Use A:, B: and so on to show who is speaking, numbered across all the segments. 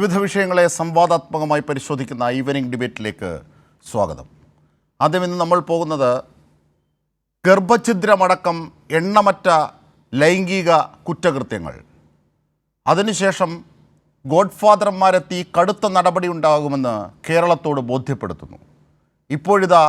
A: വിവിധ വിഷയങ്ങളെ സംവാദാത്മകമായി പരിശോധിക്കുന്ന ഈവനിംഗ് ഡിബേറ്റിലേക്ക് സ്വാഗതം. ആദ്യം ഇന്ന് നമ്മൾ പോകുന്നത് ഗർഭഛിദ്രമടക്കം എണ്ണമറ്റ ലൈംഗിക കുറ്റകൃത്യങ്ങൾ, അതിനുശേഷം ഗോഡ്ഫാദർമാരെത്തി കടുത്ത നടപടി ഉണ്ടാകുമെന്ന് കേരളത്തോട് ബോധ്യപ്പെടുത്തുന്നു. ഇപ്പോഴിതാ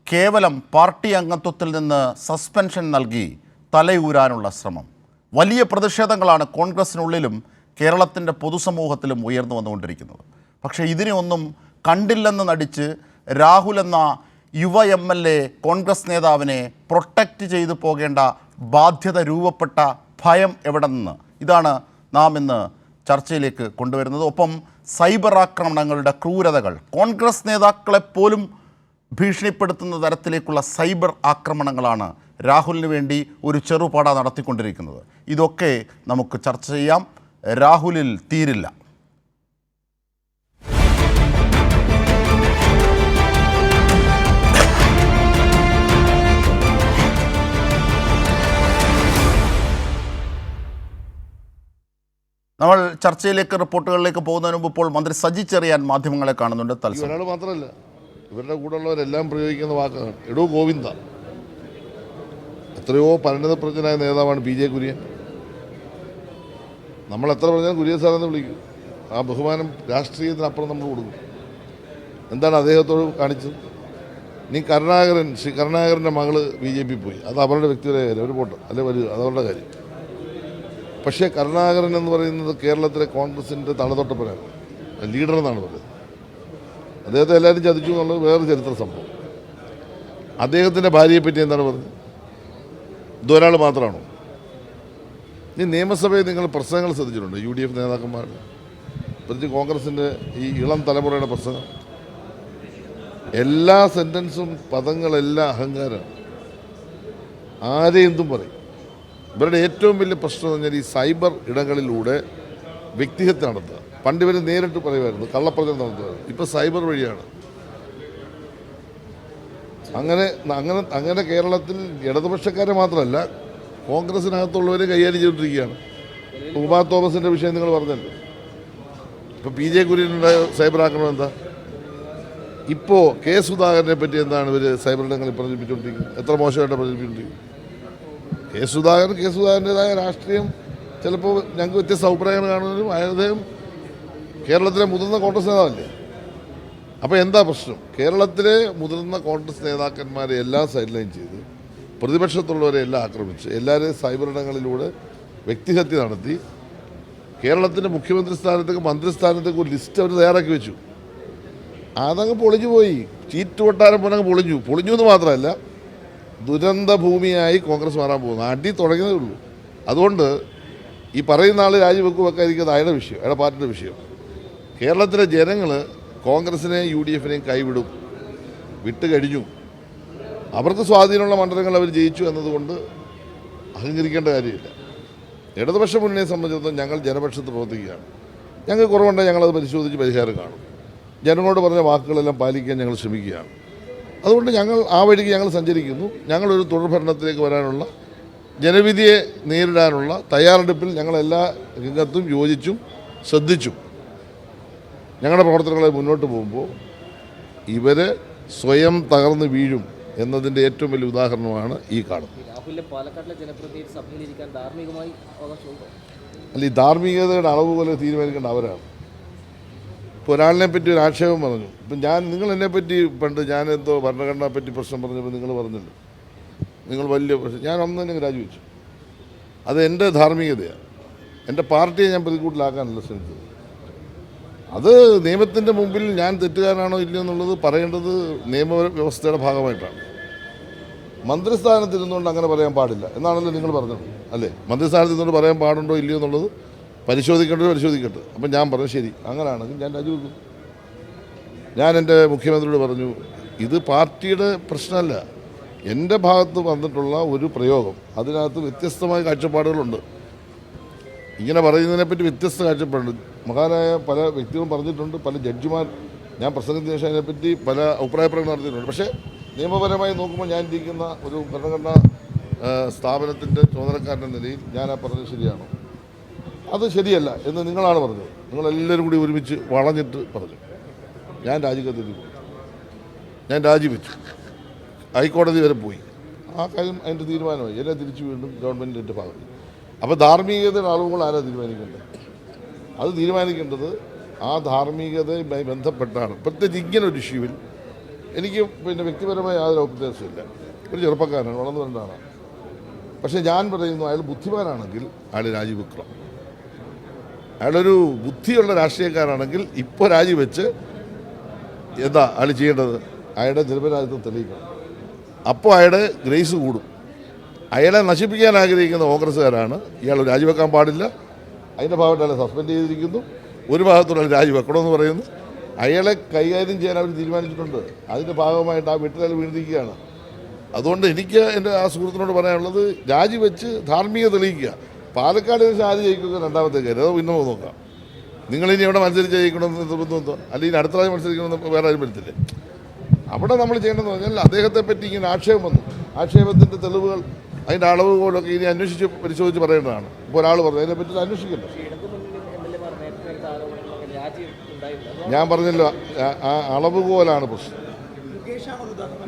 A: കേവലം പാർട്ടി അംഗത്വത്തിൽ നിന്ന് സസ്പെൻഷൻ നൽകി തലയൂരാനുള്ള ശ്രമം. വലിയ പ്രതിഷേധങ്ങളാണ് കോൺഗ്രസിനുള്ളിലും കേരളത്തിൻ്റെ പൊതുസമൂഹത്തിലും ഉയർന്നു വന്നുകൊണ്ടിരിക്കുന്നത്. പക്ഷേ ഇതിനെ ഒന്നും കണ്ടില്ലെന്ന് നടിച്ച് രാഹുൽ എന്ന യുവ MLA കോൺഗ്രസ് നേതാവിനെ പ്രൊട്ടക്റ്റ് ചെയ്തു പോകേണ്ട ബാധ്യത രൂപപ്പെട്ട ഭയം എവിടെ നിന്ന്? ഇതാണ് നാം ഇന്ന് ചർച്ചയിലേക്ക് കൊണ്ടുവരുന്നത്. ഒപ്പം സൈബർ ആക്രമണങ്ങളുടെ ക്രൂരതകൾ, കോൺഗ്രസ് നേതാക്കളെപ്പോലും ഭീഷണിപ്പെടുത്തുന്ന തരത്തിലേക്കുള്ള സൈബർ ആക്രമണങ്ങളാണ് രാഹുലിന് വേണ്ടി ഒരു ചെറുപാട നടത്തിക്കൊണ്ടിരിക്കുന്നത്. ഇതൊക്കെ നമുക്ക് ചർച്ച ചെയ്യാം. രാഹുലിൽ തീരില്ല. നമ്മൾ ചർച്ചയിലേക്ക്, റിപ്പോർട്ടുകളിലേക്ക് പോകുന്നതിന് മുമ്പ് ഇപ്പോൾ മന്ത്രി സജി ചെറിയാൻ മാധ്യമങ്ങളെ കാണുന്നുണ്ട്.
B: ഒരാൾ മാത്രമല്ല, ഇവരുടെ കൂടെ ഉള്ളവരെല്ലാം പ്രയോഗിക്കുന്ന വാക്കാണ് എടോ ഗോവിന്ദ. എത്രയോ പരിണതപ്രജ്ഞനായ നേതാവാണ് PJ കുര്യൻ. നമ്മൾ എത്ര പറഞ്ഞാൽ കുര്യൻ സാറെന്ന് വിളിക്കും. ആ ബഹുമാനം രാഷ്ട്രീയത്തിനപ്പുറം നമ്മൾ കൊടുക്കും. എന്താണ് അദ്ദേഹത്തോട് കാണിച്ചത്? ശ്രീ കരുണാകരൻ്റെ മകള് BJP പോയി, അത് അവരുടെ വ്യക്തിപരമായ കാര്യം, അവർ പോട്ടെ, അല്ലെ വരിക, അതവരുടെ കാര്യം. പക്ഷേ കരുണാകരൻ എന്ന് പറയുന്നത് കേരളത്തിലെ കോൺഗ്രസിൻ്റെ തലതൊട്ടപ്പനാണ്, ലീഡർ എന്നാണ് പറയുന്നത്. അദ്ദേഹത്തെ എല്ലാവരും ചതിച്ചു എന്നുള്ളത് വേറെ ചരിത്ര സംഭവം. അദ്ദേഹത്തിൻ്റെ ഭാര്യയെപ്പറ്റി എന്താണ് പറഞ്ഞത്? ഇതൊരാൾ മാത്രമാണോ? ഈ നിയമസഭയിൽ നിങ്ങൾ പ്രസംഗങ്ങൾ ശ്രദ്ധിച്ചിട്ടുണ്ട്? UDF നേതാക്കന്മാരുടെ, പ്രത്യേകിച്ച് കോൺഗ്രസിൻ്റെ ഈ ഇളം തലമുറയുടെ പ്രസംഗം, എല്ലാ സെൻറ്റൻസും പദങ്ങളെല്ലാം അഹങ്കാരമാണ്. ആരെയും എന്തും പറയും. ഇവരുടെ ഏറ്റവും വലിയ പ്രശ്നം എന്ന് പറഞ്ഞാൽ ഈ സൈബർ ഇടങ്ങളിലൂടെ വ്യക്തിഹത്യ നടത്തുക. പണ്ട് ഇവർ നേരിട്ട് പറയുമായിരുന്നു, കള്ളപ്രചരണം നടത്തുമായിരുന്നു. ഇപ്പോൾ സൈബർ വഴിയാണ്. അങ്ങനെ കേരളത്തിൽ ഇടതുപക്ഷക്കാരെ മാത്രമല്ല, കോൺഗ്രസിനകത്തുള്ളവരെ കൈകാര്യം ചെയ്തുകൊണ്ടിരിക്കുകയാണ്. ഉമാ തോമസിൻ്റെ വിഷയം നിങ്ങൾ പറഞ്ഞല്ലോ. ഇപ്പോൾ PJ കുര്യനുണ്ടായ സൈബർ ആക്രമണം എന്താ? ഇപ്പോൾ K സുധാകരനെ പറ്റി എന്താണ് ഇവർ സൈബർ ഇടങ്ങളിൽ പ്രചരിപ്പിച്ചുകൊണ്ടിരിക്കുന്നത്? എത്ര മോശമായിട്ട് പ്രചരിപ്പിച്ചുകൊണ്ടിരിക്കുന്നത്? K സുധാകരൻ്റെതായ രാഷ്ട്രീയം ചിലപ്പോൾ ഞങ്ങൾക്ക് വ്യത്യസ്ത അഭിപ്രായങ്ങൾ കാണുന്നതിനും അദ്ദേഹം കേരളത്തിലെ മുതിർന്ന കോൺഗ്രസ് നേതാവല്ലേ. അപ്പോൾ എന്താ പ്രശ്നം? കേരളത്തിലെ മുതിർന്ന കോൺഗ്രസ് നേതാക്കന്മാരെ എല്ലാം സൈഡ് ലൈൻ ചെയ്ത് പ്രതിപക്ഷത്തുള്ളവരെ എല്ലാം ആക്രമിച്ച് എല്ലാവരെയും സൈബർ ഇടങ്ങളിലൂടെ വ്യക്തിഹത്യ നടത്തി കേരളത്തിൻ്റെ മുഖ്യമന്ത്രി സ്ഥാനത്തേക്ക് മന്ത്രിസ്ഥാനത്തേക്ക് ഒരു ലിസ്റ്റ് അവർ തയ്യാറാക്കി വെച്ചു. അതങ്ങ് പൊളിഞ്ഞു പോയി. ചീറ്റ് കൊട്ടാരം പോലെ അങ്ങ് പൊളിഞ്ഞു എന്ന് മാത്രമല്ല, ദുരന്ത ഭൂമിയായി കോൺഗ്രസ് മാറാൻ പോകുന്നു. അടി തുടങ്ങിയതേ ഉള്ളൂ. അതുകൊണ്ട് ഈ പറയുന്ന ആൾ രാജിവെക്കുവെക്കായിരിക്കും അയാളുടെ വിഷയം, അയാളുടെ പാർട്ടിയുടെ വിഷയം. കേരളത്തിലെ ജനങ്ങൾ കോൺഗ്രസിനെയും UDFനെയും കൈവിടും, വിട്ട് കഴിഞ്ഞു. അവർക്ക് സ്വാധീനമുള്ള മണ്ഡലങ്ങൾ അവർ ജയിച്ചു എന്നതുകൊണ്ട് അഹങ്കരിക്കേണ്ട കാര്യമില്ല. ഇടതുപക്ഷ മുന്നണിയെ സംബന്ധിച്ചിടത്തോളം ഞങ്ങൾ ജനപക്ഷത്ത് പ്രവർത്തിക്കുകയാണ്. ഞങ്ങൾക്ക് കുറവുണ്ടെങ്കിൽ ഞങ്ങളത് പരിശോധിച്ച് പരിഹാരം കാണും. ജനങ്ങളോട് പറഞ്ഞ വാക്കുകളെല്ലാം പാലിക്കാൻ ഞങ്ങൾ ശ്രമിക്കുകയാണ്. അതുകൊണ്ട് ഞങ്ങൾ ആ വഴിക്ക് ഞങ്ങൾ സഞ്ചരിക്കുന്നു. ഞങ്ങളൊരു തുടർഭരണത്തിലേക്ക് വരാനുള്ള, ജനവിധിയെ നേരിടാനുള്ള തയ്യാറെടുപ്പിൽ ഞങ്ങളെല്ലാ രംഗത്തും യോജിച്ചും ശ്രദ്ധിച്ചും ഞങ്ങളുടെ പ്രവർത്തനങ്ങളെ മുന്നോട്ട് പോകുമ്പോൾ ഇവർ സ്വയം തകർന്ന് വീഴും എന്നതിൻ്റെ ഏറ്റവും വലിയ ഉദാഹരണമാണ് ഈ കാണുന്നത്. അല്ല, ഈ ധാർമ്മികതയുടെ അളവ് പോലെ തീരുമാനിക്കേണ്ട അവരാണ്. ഇപ്പോൾ ഒരാളിനെ പറ്റി ഒരു ആക്ഷേപം പറഞ്ഞു. ഇപ്പം നിങ്ങൾ എന്നെപ്പറ്റി പണ്ട് ഞാനെന്തോ ഭരണഘടനയെ പറ്റി പ്രശ്നം പറഞ്ഞപ്പോൾ നിങ്ങൾ പറഞ്ഞല്ലോ നിങ്ങൾ വലിയ പ്രശ്നം, ഞാൻ അന്ന് തന്നെ രാജിവെച്ചു. അത് എൻ്റെ ധാർമ്മികതയാണ്. എൻ്റെ പാർട്ടിയെ ഞാൻ പ്രതികൂട്ടിലാക്കാനല്ല ശ്രമിച്ചത്. അത് നിയമത്തിൻ്റെ മുമ്പിൽ ഞാൻ തെറ്റുകാരനാണോ ഇല്ലയോ എന്നുള്ളത് പറയേണ്ടത് നിയമവ്യവസ്ഥയുടെ ഭാഗമായിട്ടാണ്. മന്ത്രിസ്ഥാനത്തിരുന്നുകൊണ്ട് അങ്ങനെ പറയാൻ പാടില്ല എന്നാണല്ലോ നിങ്ങൾ പറഞ്ഞത്, അല്ലേ? മന്ത്രിസ്ഥാനത്തിരുന്നുകൊണ്ട് പറയാൻ പാടുണ്ടോ ഇല്ലയോ എന്നുള്ളത് പരിശോധിക്കട്ടെ. അപ്പം ഞാൻ പറഞ്ഞു ശരി, അങ്ങനെയാണെങ്കിൽ ഞാൻ രാജിവെക്കും. ഞാൻ എൻ്റെ മുഖ്യമന്ത്രിയോട് പറഞ്ഞു, ഇത് പാർട്ടിയുടെ പ്രശ്നമല്ല, എൻ്റെ ഭാഗത്ത് വന്നിട്ടുള്ള ഒരു പ്രയോഗം, അതിനകത്ത് വ്യത്യസ്തമായ കാഴ്ചപ്പാടുകളുണ്ട്. ഇങ്ങനെ പറയുന്നതിനെപ്പറ്റി വ്യത്യസ്ത കാഴ്ചപ്പാടുണ്ട്. മഹാനായ പല വ്യക്തികളും പറഞ്ഞിട്ടുണ്ട്, പല ജഡ്ജിമാർ ഞാൻ പ്രസംഗത്തിന് ശേഷം അതിനെപ്പറ്റി പല അഭിപ്രായ പ്രകടനം നടത്തിയിട്ടുണ്ട്. പക്ഷേ നിയമപരമായി നോക്കുമ്പോൾ ഞാൻ ഇരിക്കുന്ന ഒരു ഭരണഘടനാ സ്ഥാപനത്തിൻ്റെ ചുമതലക്കാരൻ്റെ നിലയിൽ ഞാൻ ആ പറഞ്ഞത് ശരിയാണോ? അത് ശരിയല്ല എന്ന് നിങ്ങളാണ് പറഞ്ഞത്. നിങ്ങളെല്ലാവരും കൂടി ഒരുമിച്ച് വളഞ്ഞിട്ട് പറഞ്ഞു. ഞാൻ രാജിക്കത്തിൽ ഞാൻ രാജിവെച്ചു. ഹൈക്കോടതി വരെ പോയി. ആ കാര്യം അതിൻ്റെ തീരുമാനമായി. എല്ലാം തിരിച്ചു വീണ്ടും ഗവൺമെൻറ്റിൻ്റെ ഭാഗത്ത്. അപ്പോൾ ധാർമ്മികതയുടെ അളവുകൾ ആരാ തീരുമാനിക്കേണ്ടത്? അത് തീരുമാനിക്കേണ്ടത് ആ ധാർമ്മികതയുമായി ബന്ധപ്പെട്ടാണ്. പ്രത്യേകിച്ച് ഇങ്ങനൊരു ഇഷ്യൂവിൽ എനിക്ക് വ്യക്തിപരമായ യാതൊരു ഉദ്ദേശമില്ല. ഒരു ചെറുപ്പക്കാരനാണ്, വളർന്നു വരേണ്ടതാണ്. പക്ഷേ ഞാൻ പറയുന്നു, അയാൾ ബുദ്ധിമാനാണെങ്കിൽ അയാൾ രാജിവെക്കണം. അയാളൊരു ബുദ്ധിയുള്ള രാഷ്ട്രീയക്കാരാണെങ്കിൽ ഇപ്പോൾ രാജിവെച്ച് എന്താ അയാൾ ചെയ്യേണ്ടത്? അയാളുടെ നിരപരാധിത്വം തെളിയിക്കണം. അപ്പോൾ അയാളുടെ ഗ്രേസ് കൂടും. അയാളെ നശിപ്പിക്കാൻ ആഗ്രഹിക്കുന്ന കോൺഗ്രസ്സുകാരാണ് ഇയാൾ രാജിവെക്കാൻ പാടില്ല, അതിൻ്റെ ഭാഗത്ത് അയാളെ സസ്പെൻഡ് ചെയ്തിരിക്കുന്നു, ഒരു ഭാഗത്തുള്ള രാജിവെക്കണമെന്ന് പറയുന്നു. അയാളെ കൈകാര്യം ചെയ്യാൻ അവർ തീരുമാനിച്ചിട്ടുണ്ട്. അതിൻ്റെ ഭാഗമായിട്ട് ആ വെട്ടിലയാൾ വീണിരിക്കുകയാണ്. അതുകൊണ്ട് എനിക്ക് എൻ്റെ ആ സുഹൃത്തിനോട് പറയാനുള്ളത്, രാജിവെച്ച് ധാർമ്മിക തെളിയിക്കുക. പാലക്കാട് ആര് ജയിക്കുക രണ്ടാമത്തെ കാര്യം, അത് പിന്നെ നോക്കാം. നിങ്ങളിനി എവിടെ മത്സരിച്ച് ജയിക്കണമെന്ന് നിർബന്ധമോ, അല്ലെങ്കിൽ അടുത്ത പ്രാവശ്യം മത്സരിക്കണമെന്ന് വേറെ ആരും പറ്റത്തില്ലേ? അവിടെ നമ്മൾ ചെയ്യേണ്ടതെന്ന് പറഞ്ഞാൽ അദ്ദേഹത്തെ പറ്റി ഇങ്ങനെ ആക്ഷേപം വന്നു. ആക്ഷേപത്തിൻ്റെ തെളിവുകൾ, അതിൻ്റെ അളവുകളൊക്കെ ഇനി അന്വേഷിച്ച് പരിശോധിച്ച് പറയേണ്ടതാണ്. ഇപ്പോൾ ഒരാൾ പറഞ്ഞു, അതിനെപ്പറ്റി അന്വേഷിക്കല്ലോ. ഞാൻ പറഞ്ഞല്ലോ, ആ അളവുകോലാണ് പ്രശ്നം.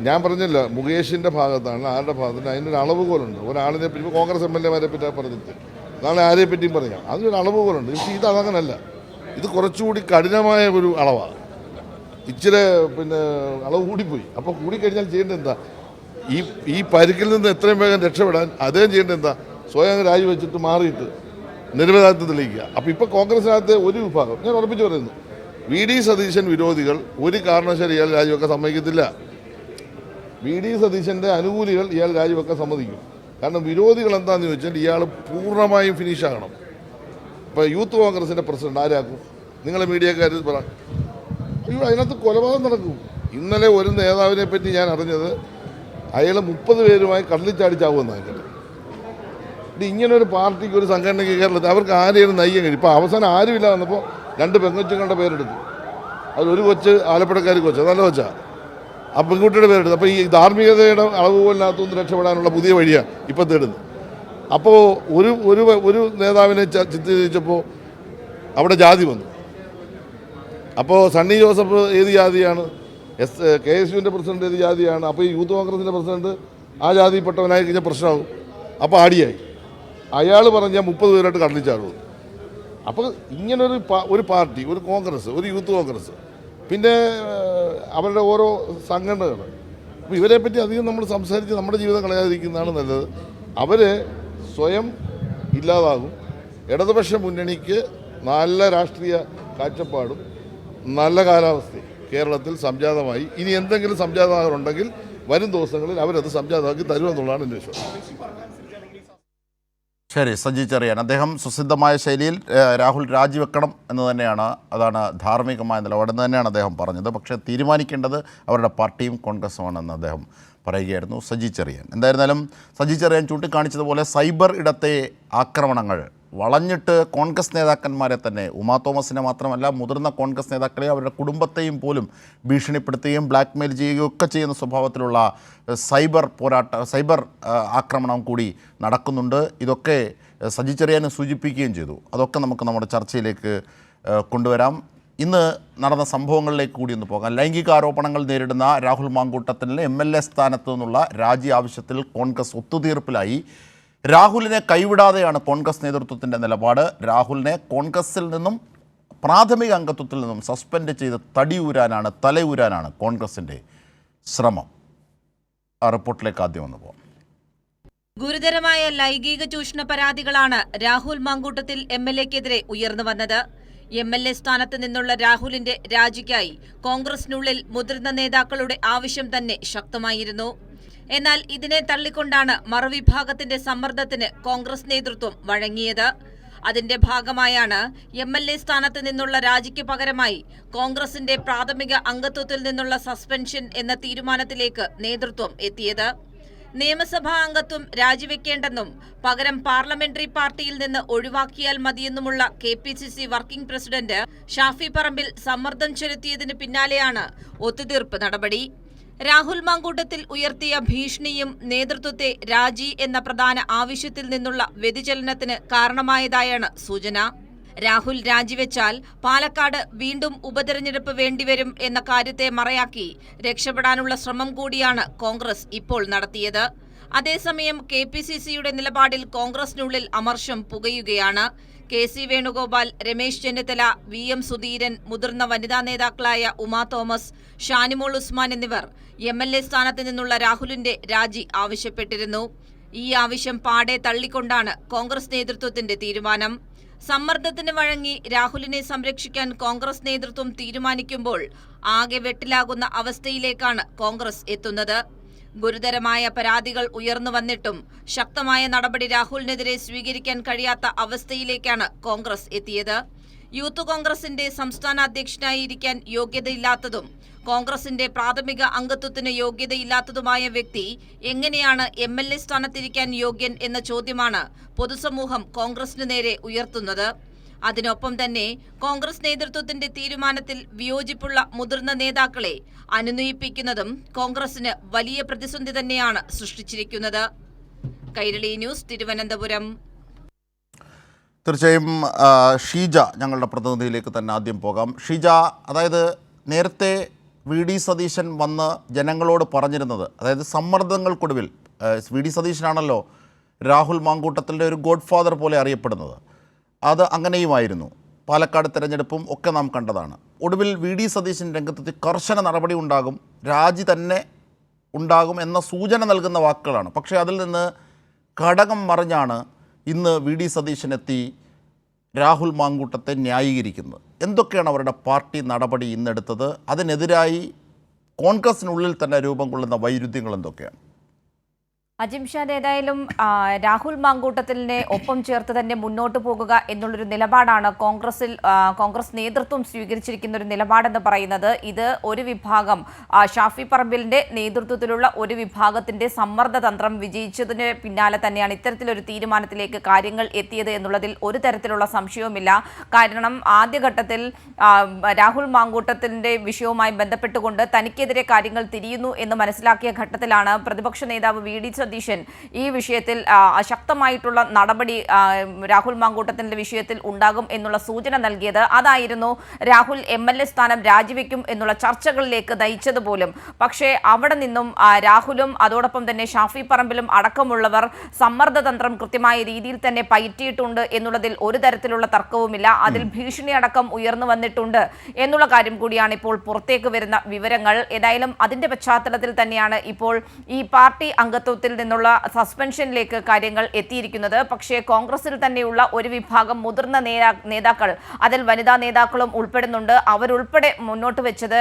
B: ഞാൻ പറഞ്ഞല്ലോ, മുകേഷിൻ്റെ ഭാഗത്താണ്, ആരുടെ ഭാഗത്താണ്, അതിനൊരു അളവുകോലുണ്ട്. ഒരാളിനെ പറ്റി കോൺഗ്രസ് MLA-മാരെ പറ്റി പറഞ്ഞിട്ട് നാളെ ആരെ പറ്റിയും പറയാം. അതിനൊരു അളവുകോലുണ്ട്. പക്ഷേ ഇത് അതങ്ങനല്ല. ഇത് കുറച്ചുകൂടി കഠിനമായ ഒരു അളവാണ്. ഇച്ചിരി അളവ് കൂടിപ്പോയി. അപ്പോൾ കൂടിക്കഴിഞ്ഞാൽ ചെയ്യേണ്ടത് എന്താ? ഈ പരിക്കിൽ നിന്ന് എത്രയും വേഗം രക്ഷപ്പെടാൻ അദ്ദേഹം ചെയ്യേണ്ടത് എന്താ? സ്വയം രാജിവെച്ചിട്ട് മാറിയിട്ട് നിരപരാധിത്വം തെളിയിക്കുക. അപ്പോൾ ഇപ്പോൾ കോൺഗ്രസിനകത്ത് ഒരു വിഭാഗം, ഞാൻ ഉറപ്പിച്ച് പറയുന്നു, VD സതീശൻ വിരോധികൾ ഒരു കാരണവശാലും ഇയാൾ രാജിവെക്കാൻ സമ്മതിക്കത്തില്ല. VD സതീശൻ്റെ അനുകൂലികൾ ഇയാൾ രാജിവെക്കാൻ സമ്മതിക്കും. കാരണം വിരോധികൾ എന്താണെന്ന് ചോദിച്ചാൽ ഇയാൾ പൂർണ്ണമായും ഫിനിഷാകണം. ഇപ്പോൾ യൂത്ത് കോൺഗ്രസിൻ്റെ പ്രസിഡന്റ് ആരാക്കും? നിങ്ങളെ മീഡിയക്കാർ പറ. അയ്യോ, അതിനകത്ത് കൊലപാതകം നടക്കും. ഇന്നലെ ഒരു നേതാവിനെ പറ്റി ഞാൻ അറിഞ്ഞത്, അയാൾ 30 പേരുമായി കടലിച്ചാടിച്ചാവുമെന്നാണ് കേട്ടത്. ഇങ്ങനൊരു പാർട്ടിക്ക്, ഒരു സംഘടനയ്ക്ക് കേരളത്തിൽ അവർക്ക് ആരെയും നയിക്കാൻ കഴിയും. ഇപ്പോൾ അവസാനം ആരുമില്ല വന്നപ്പോൾ 2 പെൺകൊച്ചുങ്ങളുടെ പേരെടുത്തു. അതിലൊരു കൊച്ച് ആലപ്പുഴക്കാരി കൊച്ച്, നല്ല കൊച്ചാണ്. ആ പെൺകുട്ടിയുടെ പേരെടുത്തു. അപ്പോൾ ഈ ധാർമ്മികതയുടെ അളവുകോലിനകത്തുനിന്ന് രക്ഷപ്പെടാനുള്ള പുതിയ വഴിയാണ് ഇപ്പോൾ തേടുന്നത്. അപ്പോൾ ഒരു നേതാവിനെ ചിത്രീകരിച്ചപ്പോൾ അവിടെ ജാതി വന്നു. അപ്പോൾ സണ്ണി ജോസഫ് ഏത് ജാതിയാണ്? KSUവിൻ്റെ പ്രസിഡന്റ് ഏത് ജാതിയാണ്? അപ്പോൾ ഈ യൂത്ത് കോൺഗ്രസിൻ്റെ പ്രസിഡന്റ് ആ ജാതിപ്പെട്ടവനായി കഴിഞ്ഞാൽ പ്രശ്നമാകും. അപ്പോൾ ആടിയായി. അയാൾ പറഞ്ഞാൽ 30 പേരായിട്ട് കടലിച്ചാടും. അപ്പോൾ ഇങ്ങനൊരു ഒരു പാർട്ടി, ഒരു കോൺഗ്രസ്, ഒരു യൂത്ത് കോൺഗ്രസ്, പിന്നെ അവരുടെ ഓരോ സംഘടനകൾ, അപ്പോൾ ഇവരെ പറ്റി അധികം നമ്മൾ സംസാരിച്ച് നമ്മുടെ ജീവിതം കളയാതിരിക്കുന്നതാണ് നല്ലത്. അവർ സ്വയം ഇല്ലാതാകും. ഇടതുപക്ഷ മുന്നണിക്ക് നല്ല രാഷ്ട്രീയ കാഴ്ചപ്പാടും നല്ല കാലാവസ്ഥയും കേരളത്തിൽ സംജാതമായി. ഇനി എന്തെങ്കിലും സംജാതമാകുന്നുണ്ടെങ്കിൽ വരും ദിവസങ്ങളിൽ അവരത് സംജാതമാക്കി തരുമെന്നുള്ളതാണ് എൻ്റെ വിശ്വാസം.
A: ശരി, സജി ചെറിയാൻ അദ്ദേഹം സുസിദ്ധമായ ശൈലിയിൽ രാഹുൽ രാജിവെക്കണം എന്ന് തന്നെയാണ്, അതാണ് ധാർമ്മികമായ നിലപാടെന്ന് തന്നെയാണ് അദ്ദേഹം പറഞ്ഞത്. പക്ഷേ തീരുമാനിക്കേണ്ടത് അവരുടെ പാർട്ടിയും കോൺഗ്രസുമാണെന്ന് അദ്ദേഹം പറയുകയായിരുന്നു സജി ചെറിയാൻ. എന്തായിരുന്നാലും സജി ചെറിയാൻ ചൂണ്ടിക്കാണിച്ചതുപോലെ സൈബർ ഇടത്തെ ആക്രമണങ്ങൾ വളഞ്ഞിട്ട് കോൺഗ്രസ് നേതാക്കന്മാരെ തന്നെ, ഉമാ തോമസിനെ മാത്രമല്ല മുതിർന്ന കോൺഗ്രസ് നേതാക്കളെ, അവരുടെ കുടുംബത്തെയും പോലും ഭീഷണിപ്പെടുത്തുകയും ബ്ലാക്ക്മെയിൽ ചെയ്യുകയും ഒക്കെ ചെയ്യുന്ന സ്വഭാവത്തിലുള്ള സൈബർ ആക്രമണം കൂടി നടക്കുന്നുണ്ട്. ഇതൊക്കെ സജി ചെറിയാൻ സൂചിപ്പിക്കുകയും ചെയ്തു. അതൊക്കെ നമുക്ക് നമ്മുടെ ചർച്ചയിലേക്ക് കൊണ്ടുവരാം. ഇന്ന് നടന്ന സംഭവങ്ങളിലേക്ക് കൂടി ഒന്ന് പോകാം. ലൈംഗിക ആരോപണങ്ങൾ നേരിടുന്ന രാഹുൽ മാങ്കൂട്ടത്തിന് MLA സ്ഥാനത്തു നിന്നുള്ള രാജി ആവശ്യത്തിൽ കോൺഗ്രസ് ഒത്തുതീർപ്പിലായി. രാഹുലിനെ കൈവിടാതെയാണ് കോൺഗ്രസ് നേതൃത്വത്തിൻ്റെ നിലപാട്. രാഹുലിനെ കോൺഗ്രസിൽ നിന്നും പ്രാഥമിക അംഗത്വത്തിൽ നിന്നും സസ്പെൻഡ് ചെയ്ത് തലയൂരാനാണ് കോൺഗ്രസിൻ്റെ ശ്രമം. ആ റിപ്പോർട്ടിലേക്ക് ആദ്യം ഒന്ന് പോകാം.
C: ഗുരുതരമായ ലൈംഗിക ചൂഷണ പരാതികളാണ് രാഹുൽ മാങ്കൂട്ടത്തിൽ MLA-ക്കെതിരെ ഉയർന്നു വന്നത്. MLA സ്ഥാനത്ത് നിന്നുള്ള രാഹുലിന്റെ രാജിക്കായി കോൺഗ്രസിനുള്ളിൽ മുതിർന്ന നേതാക്കളുടെ ആവശ്യം തന്നെ ശക്തമായിരുന്നു. എന്നാൽ ഇതിനെ തള്ളിക്കൊണ്ടാണ് മറുവിഭാഗത്തിന്റെ സമ്മർദ്ദത്തിന് കോൺഗ്രസ് നേതൃത്വം വഴങ്ങിയത്. അതിന്റെ ഭാഗമായാണ് MLA സ്ഥാനത്ത് നിന്നുള്ള രാജിക്ക് പകരമായി കോൺഗ്രസിന്റെ പ്രാഥമിക അംഗത്വത്തിൽ നിന്നുള്ള സസ്പെൻഷൻ എന്ന തീരുമാനത്തിലേക്ക് നേതൃത്വം എത്തിയത്. നിയമസഭാ അംഗത്വം രാജിവെക്കേണ്ടെന്നും പകരം പാർലമെന്ററി പാർട്ടിയിൽ നിന്ന് ഒഴിവാക്കിയാൽ മതിയെന്നുമുള്ള KPCC working president Shafi Parambil സമ്മർദ്ദം ചെലുത്തിയതിന് പിന്നാലെയാണ് ഒത്തുതീർപ്പ് നടപടി. രാഹുൽ മാങ്കൂട്ടത്തിൽ ഉയർത്തിയ ഭീഷണിയും നേതൃത്വത്തെ രാജി എന്ന പ്രധാന ആവശ്യത്തിൽ നിന്നുള്ള വ്യതിചലനത്തിന് കാരണമായതായാണ് സൂചന. രാഹുൽ രാജിവെച്ചാൽ പാലക്കാട് വീണ്ടും ഉപതെരഞ്ഞെടുപ്പ് വേണ്ടിവരും എന്ന കാര്യത്തെ മറയാക്കി രക്ഷപ്പെടാനുള്ള ശ്രമം കൂടിയാണ് കോൺഗ്രസ് ഇപ്പോൾ നടത്തിയത്. അതേസമയം KPCCയുടെ നിലപാടിൽ കോൺഗ്രസിനുള്ളിൽ അമർഷം പുകയുകയാണ്. KC വേണുഗോപാൽ, രമേശ് ചെന്നിത്തല, VM സുധീരൻ, മുതിർന്ന വനിതാ നേതാക്കളായ ഉമാ തോമസ്, ഷാനിമോൾ ഉസ്മാൻ എന്നിവർ MLA സ്ഥാനത്ത് നിന്നുള്ള രാഹുലിന്റെ രാജി ആവശ്യപ്പെട്ടിരുന്നു. ഈ ആവശ്യം പാടെ തള്ളിക്കൊണ്ടാണ് കോൺഗ്രസ് നേതൃത്വത്തിന്റെ തീരുമാനം. സമ്മർദ്ദത്തിന് വഴങ്ങി രാഹുലിനെ സംരക്ഷിക്കാൻ കോൺഗ്രസ് നേതൃത്വം തീരുമാനിക്കുമ്പോൾ ആകെ വെട്ടിലാകുന്ന അവസ്ഥയിലേക്കാണ് കോൺഗ്രസ് എത്തുന്നത്. ഗുരുതരമായ പരാതികൾ ഉയർന്നു വന്നിട്ടും ശക്തമായ നടപടി രാഹുലിനെതിരെ സ്വീകരിക്കാൻ കഴിയാത്ത അവസ്ഥയിലേക്കാണ് കോൺഗ്രസ് എത്തിയത്. യൂത്ത് കോൺഗ്രസിന്റെ സംസ്ഥാന അധ്യക്ഷനായി ഇരിക്കാൻ യോഗ്യതയില്ലാത്തതും കോൺഗ്രസിന്റെ പ്രാഥമിക അംഗത്വത്തിന് യോഗ്യതയില്ലാത്തതുമായ വ്യക്തി എങ്ങനെയാണ് MLA സ്ഥാനത്തിരിക്കാൻ യോഗ്യൻ എന്ന ചോദ്യമാണ് പൊതുസമൂഹം കോൺഗ്രസിനു നേരെ ഉയർത്തുന്നത്. അതിനൊപ്പം തന്നെ കോൺഗ്രസ് നേതൃത്വത്തിന്റെ തീരുമാനത്തിൽ വിയോജിപ്പുള്ള മുതിർന്ന നേതാക്കളെ അനുനയിപ്പിക്കുന്നതും കോൺഗ്രസിന് വലിയ പ്രതിസന്ധി തന്നെയാണ് സൃഷ്ടിച്ചിരിക്കുന്നത്. കൈരളി ന്യൂസ്, തിരുവനന്തപുരം.
A: തീർച്ചയായും ഷീജ ഞങ്ങളുടെ പ്രതിനിധിയിലേക്ക് തന്നെ ആദ്യം പോകാം. ഷീജ, അതായത് നേരത്തെ VD സതീശൻ വന്ന് ജനങ്ങളോട് പറഞ്ഞിരുന്നത്, അതായത് സമ്മർദ്ദങ്ങൾക്കൊടുവിൽ VD സതീശനാണല്ലോ രാഹുൽ മാങ്കൂട്ടത്തിൻ്റെ ഒരു ഗോഡ് ഫാദർ പോലെ അറിയപ്പെടുന്നത്. അത് അങ്ങനെയുമായിരുന്നു. പാലക്കാട് തെരഞ്ഞെടുപ്പും ഒക്കെ നാം കണ്ടതാണ്. ഒടുവിൽ VD സതീശൻ രംഗത്തെത്തി കർശന നടപടി ഉണ്ടാകും, രാജി തന്നെ ഉണ്ടാകും എന്ന സൂചന നൽകുന്ന വാക്കുകളാണ്. പക്ഷേ അതിൽ നിന്ന് ഘടകം മറിഞ്ഞാണ് ഇന്ന് VD സതീശനെത്തി രാഹുൽ മാങ്കൂട്ടത്തെ ന്യായീകരിക്കുന്നത്. എന്തൊക്കെയാണ് അവരുടെ പാർട്ടി നടപടി ഇന്നെടുത്തത്? അതിനെതിരായി കോൺഗ്രസിനുള്ളിൽ തന്നെ രൂപം കൊള്ളുന്ന വൈരുദ്ധ്യങ്ങൾ എന്തൊക്കെയാണ്?
D: അജിംഷാദ്, ഏതായാലും രാഹുൽ മാങ്കൂട്ടത്തിലിനെ ഒപ്പം ചേർത്ത് തന്നെ മുന്നോട്ട് പോകുക എന്നുള്ളൊരു നിലപാടാണ് കോൺഗ്രസ് നേതൃത്വം സ്വീകരിച്ചിരിക്കുന്ന ഒരു നിലപാടെന്ന് പറയുന്നത്. ഇത് ഒരു വിഭാഗം ഷാഫി പറമ്പിലിന്റെ നേതൃത്വത്തിലുള്ള ഒരു വിഭാഗത്തിന്റെ സമ്മർദ്ദ തന്ത്രം വിജയിച്ചതിന് പിന്നാലെ തന്നെയാണ് ഇത്തരത്തിലൊരു തീരുമാനത്തിലേക്ക് കാര്യങ്ങൾ എത്തിയത് എന്നുള്ളതിൽ ഒരു തരത്തിലുള്ള സംശയവുമില്ല. കാരണം ആദ്യഘട്ടത്തിൽ രാഹുൽ മാങ്കൂട്ടത്തിന്റെ വിഷയവുമായി ബന്ധപ്പെട്ടുകൊണ്ട് തനിക്കെതിരെ കാര്യങ്ങൾ തിരിയുന്നു എന്ന് മനസ്സിലാക്കിയ ഘട്ടത്തിലാണ് പ്രതിപക്ഷ നേതാവ് VD സതീശൻ ഈ വിഷയത്തിൽ ശക്തമായിട്ടുള്ള നടപടി രാഹുൽ മാങ്കൂട്ടത്തിന്റെ വിഷയത്തിൽ ഉണ്ടാകും എന്നുള്ള സൂചന നൽകിയത്. അതായിരുന്നു രാഹുൽ MLA സ്ഥാനം രാജിവെക്കും എന്നുള്ള ചർച്ചകളിലേക്ക് നയിച്ചത് പോലും. പക്ഷേ അവിടെ നിന്നും രാഹുലും അതോടൊപ്പം തന്നെ ഷാഫി പറമ്പിലും അടക്കമുള്ളവർ സമ്മർദ്ദതന്ത്രം കൃത്യമായ രീതിയിൽ തന്നെ പയറ്റിയിട്ടുണ്ട് എന്നുള്ളതിൽ ഒരു തരത്തിലുള്ള തർക്കവുമില്ല. അതിൽ ഭീഷണി അടക്കം ഉയർന്നു വന്നിട്ടുണ്ട് എന്നുള്ള കാര്യം കൂടിയാണ് ഇപ്പോൾ പുറത്തേക്ക് വരുന്ന വിവരങ്ങൾ. ഏതായാലും അതിന്റെ പശ്ചാത്തലത്തിൽ തന്നെയാണ് ഇപ്പോൾ ഈ പാർട്ടി അംഗത്വത്തിൽ നിന്നുള്ള സസ്പെൻഷനിലേക്ക് കാര്യങ്ങൾ എത്തിയിരിക്കുന്നത്. പക്ഷേ കോൺഗ്രസിൽ തന്നെയുള്ള ഒരു വിഭാഗം മുതിർന്ന നേതാക്കൾ, അതിൽ വനിതാ നേതാക്കളും ഉൾപ്പെടുന്നുണ്ട്. അവരുൾപ്പെടെ മുന്നോട്ട് വെച്ചത്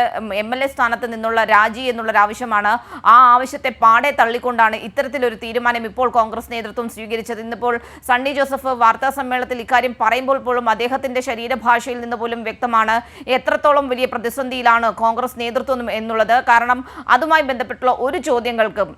D: MLA സ്ഥാനത്ത് നിന്നുള്ള രാജി എന്നുള്ളൊരാവശ്യമാണ്. ആ ആവശ്യത്തെ പാടെ തള്ളിക്കൊണ്ടാണ് ഇത്തരത്തിലൊരു തീരുമാനം ഇപ്പോൾ കോൺഗ്രസ് നേതൃത്വം സ്വീകരിച്ചത്. ഇന്നിപ്പോൾ സണ്ണി ജോസഫ് വാർത്താ സമ്മേളനത്തിൽ ഇക്കാര്യം പറയുമ്പോൾ പോലും അദ്ദേഹത്തിന്റെ ശരീരഭാഷയിൽ നിന്ന് പോലും വ്യക്തമാണ് എത്രത്തോളം വലിയ പ്രതിസന്ധിയിലാണ് കോൺഗ്രസ് നേതൃത്വം എന്നുള്ളത്. കാരണം അതുമായി ബന്ധപ്പെട്ടുള്ള ഒരു ചോദ്യങ്ങൾക്കും